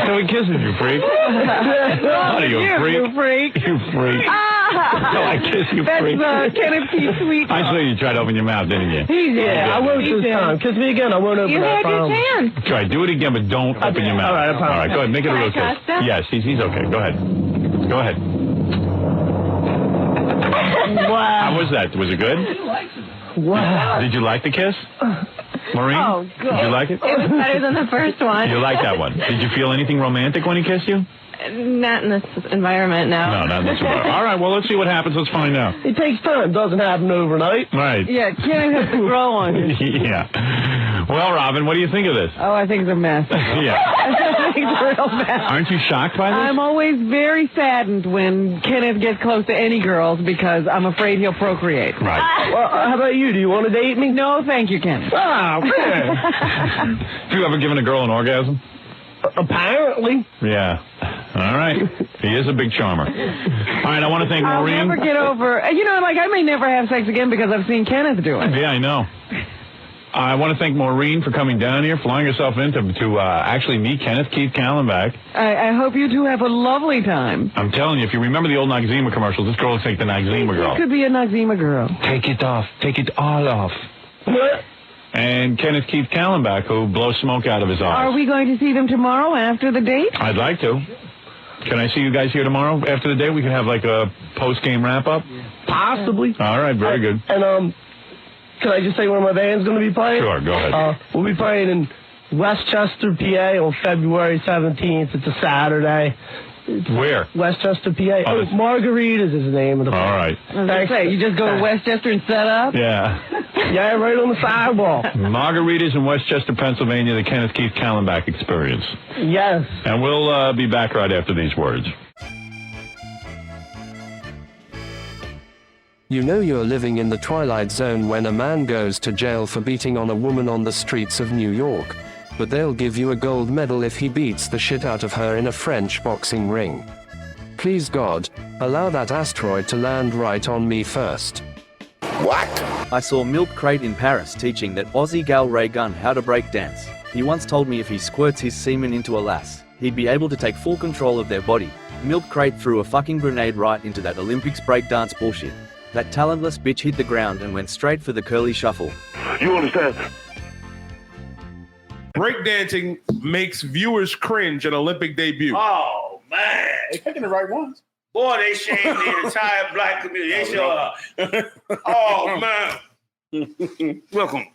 how he kisses you, freak. What are you, a freak? You freak. No, I kiss you, freak. That's Kenneth Keith Sweet. I saw you tried to open your mouth, didn't you? Yeah, I won't this time. Kiss me again. I won't open that You had your chance. Try, do it again, but don't open your mouth. All right, I promise. All right, go ahead. Make it a real Can I kiss. trust him? Yes, he's okay. Go ahead. Go ahead. Wow. How was that? Was it good? Wow. Did you like the kiss? Maureen? Oh, good. Did you like it? It was better than the first one. You like that one? Did you feel anything romantic when he kissed you? Not in this environment, no. No, not in this environment. All right, well, let's see what happens. Let's find out. It takes time. Doesn't happen overnight. Right. Yeah, Kenneth has to grow on you. Yeah. Well, Robin, what do you think of this? Oh, I think it's a mess. Yeah. I think it's a real mess. Aren't you shocked by this? I'm always very saddened when Kenneth gets close to any girls because I'm afraid he'll procreate. Right. Well, how about you? Do you want to date me? No, thank you, Kenneth. Oh, man. Have you ever given a girl an orgasm? Apparently. Yeah. All right. He is a big charmer. All right, I want to thank I'll Maureen. never get over... I may never have sex again because I've seen Kenneth do it. Yeah, I know. I want to thank Maureen for coming down here, flying herself in to actually meet Kenneth Keith Kallenbach. I hope you two have a lovely time. I'm telling you, if you remember the old Noxzema commercials, this girl looks like the Noxzema girl. This could be a Noxzema girl. Take it off. Take it all off. What? And Kenneth Keith Kallenbach, who blows smoke out of his eyes. Are we going to see them tomorrow after the date? I'd like to. Can I see you guys here tomorrow after the date? We can have like a post-game wrap-up? Possibly. All right, very good. And, can I just say where my band's going to be playing? Sure, go ahead. We'll be playing in Westchester, PA on February 17th. It's a Saturday. Where? Westchester, PA. Oh, Margaritas is the name of the place. All right. I was gonna say, you just go to Westchester and set up? Yeah. Yeah, right on the sidewalk. Margaritas in Westchester, Pennsylvania, the Kenneth Keith Kallenbach experience. Yes. And we'll be back right after these words. You know you're living in the twilight zone when a man goes to jail for beating on a woman on the streets of New York. But they'll give you a gold medal if he beats the shit out of her in a French boxing ring. Please God, allow that asteroid to land right on me first. What? I saw Milk Crate in Paris teaching that Aussie gal Ray Gunn how to break dance. He once told me if he squirts his semen into a lass, he'd be able to take full control of their body. Milk Crate threw a fucking grenade right into that Olympics breakdance bullshit. That talentless bitch hit the ground and went straight for the curly shuffle. You understand? Breakdancing makes viewers cringe an Olympic debut. Oh, man. They're picking the right ones. Boy, they shamed the entire black community. They sure are. Oh, man. Welcome.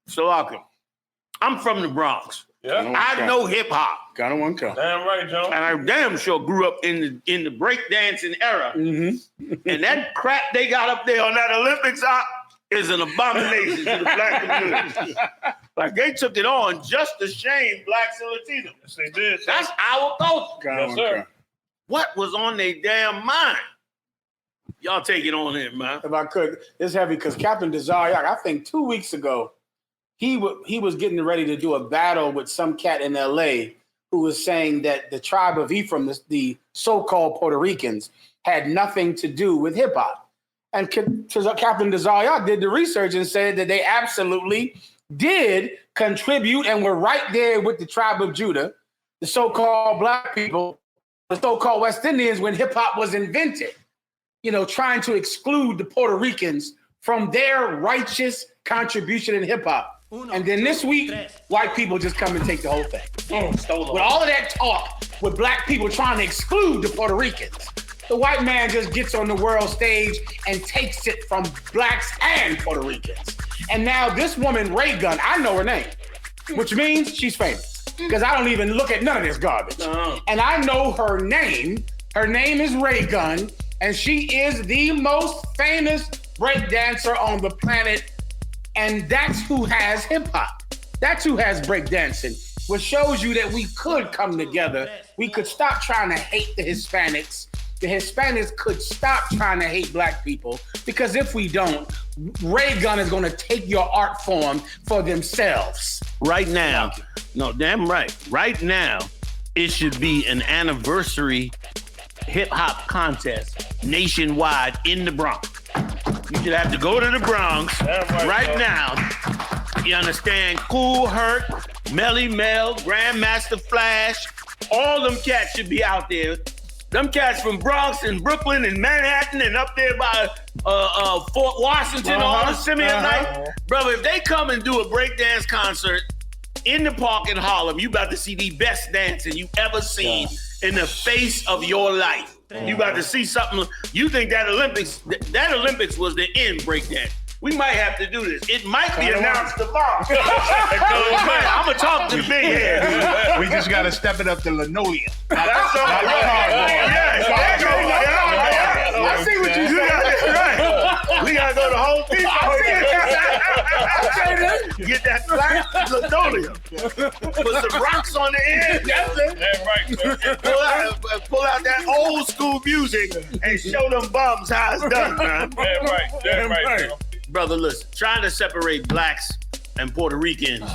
Salakum. I'm from the Bronx. Yeah. I know hip-hop. Got one count. Damn right, John. And I damn sure grew up in the breakdancing era. Mm-hmm. And that crap they got up there on that Olympics is an abomination to the black community. Like, they took it on just to shame blacks and Latinos. Yes, they did. That's our culture. Yes, sir. What was on their damn mind? Y'all take it on in, man. If I could, it's heavy because Captain Desire, I think 2 weeks ago, he was getting ready to do a battle with some cat in L.A. who was saying that the tribe of Ephraim, the so-called Puerto Ricans, had nothing to do with hip-hop. And Captain Desire did the research and said that they absolutely did contribute and were right there with the tribe of Judah, the so-called black people, the so-called West Indians when hip-hop was invented, trying to exclude the Puerto Ricans from their righteous contribution in hip-hop. And then this week, white people just come and take the whole thing. With all of that talk with black people trying to exclude the Puerto Ricans. the white man just gets on the world stage and takes it from blacks and Puerto Ricans. And now this woman, Ray Gun, I know her name, which means she's famous. Because I don't even look at none of this garbage. And I know her name. Her name is Ray Gun, and she is the most famous break dancer on the planet. And that's who has hip hop. That's who has break dancing, which shows you that we could come together. We could stop trying to hate the Hispanics. The Hispanics could stop trying to hate black people, because if we don't, Ray Gun is going to take your art form for themselves. Right now, no, damn right. Right now, it should be an anniversary hip hop contest nationwide in the Bronx. You should have to go to the Bronx right now. You understand? Cool Herc, Melly Mel, Grandmaster Flash, all them cats should be out there. Them cats from Bronx and Brooklyn and Manhattan and up there by Fort Washington, all the Simeon night. Brother, if they come and do a breakdance concert in the park in Harlem, you about to see the best dancing you ever seen in the face of your life. You about to see something. You think that Olympics was the end breakdance. We might have to do this. It might be announced tomorrow. I'm going to talk to the big head. We just got to step it up to linoleum. That's all right. I see what you said. Right. We got to go to Home Depot. Get that black linoleum. Put some rocks on the end. That's it. Right. Pull out that old school music and show them bums how it's done, man. Damn right. Brother, listen, trying to separate blacks and Puerto Ricans,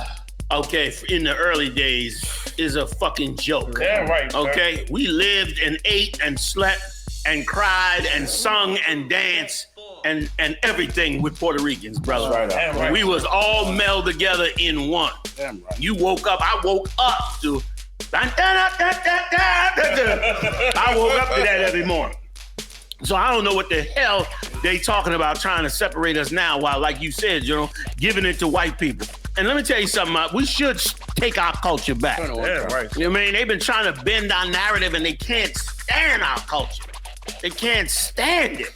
okay, in the early days is a fucking joke. Damn right. Okay? We lived and ate and slept and cried and sung and danced and everything with Puerto Ricans, brother. That's right. We was all melded together in one. Damn right. You woke up, I woke up to I woke up to that every morning. So I don't know what the hell they talking about trying to separate us now while, like you said, giving it to white people. And let me tell you something, we should take our culture back. Yeah, right. You know what I mean? They've been trying to bend our narrative and they can't stand our culture. They can't stand it.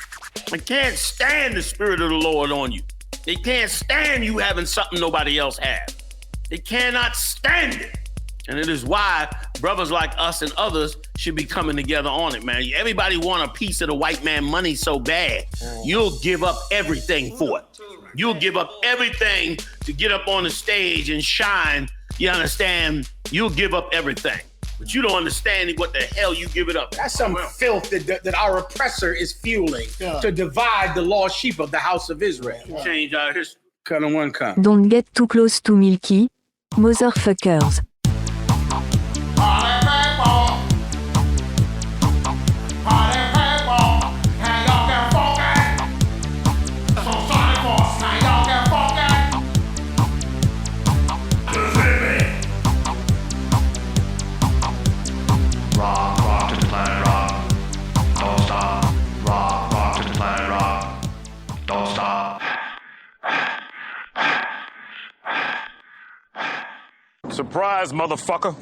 They can't stand the spirit of the Lord on you. They can't stand you having something nobody else has. They cannot stand it. And it is why brothers like us and others should be coming together on it, man. Everybody want a piece of the white man money so bad. You'll give up everything for it. You'll give up everything to get up on the stage and shine. You understand? You'll give up everything. But you don't understand what the hell you give it up. That's some filth that our oppressor is fueling to divide the lost sheep of the house of Israel. Change our history. Cut on one cut. Don't get too close to Milky, motherfuckers. Surprise, motherfucker.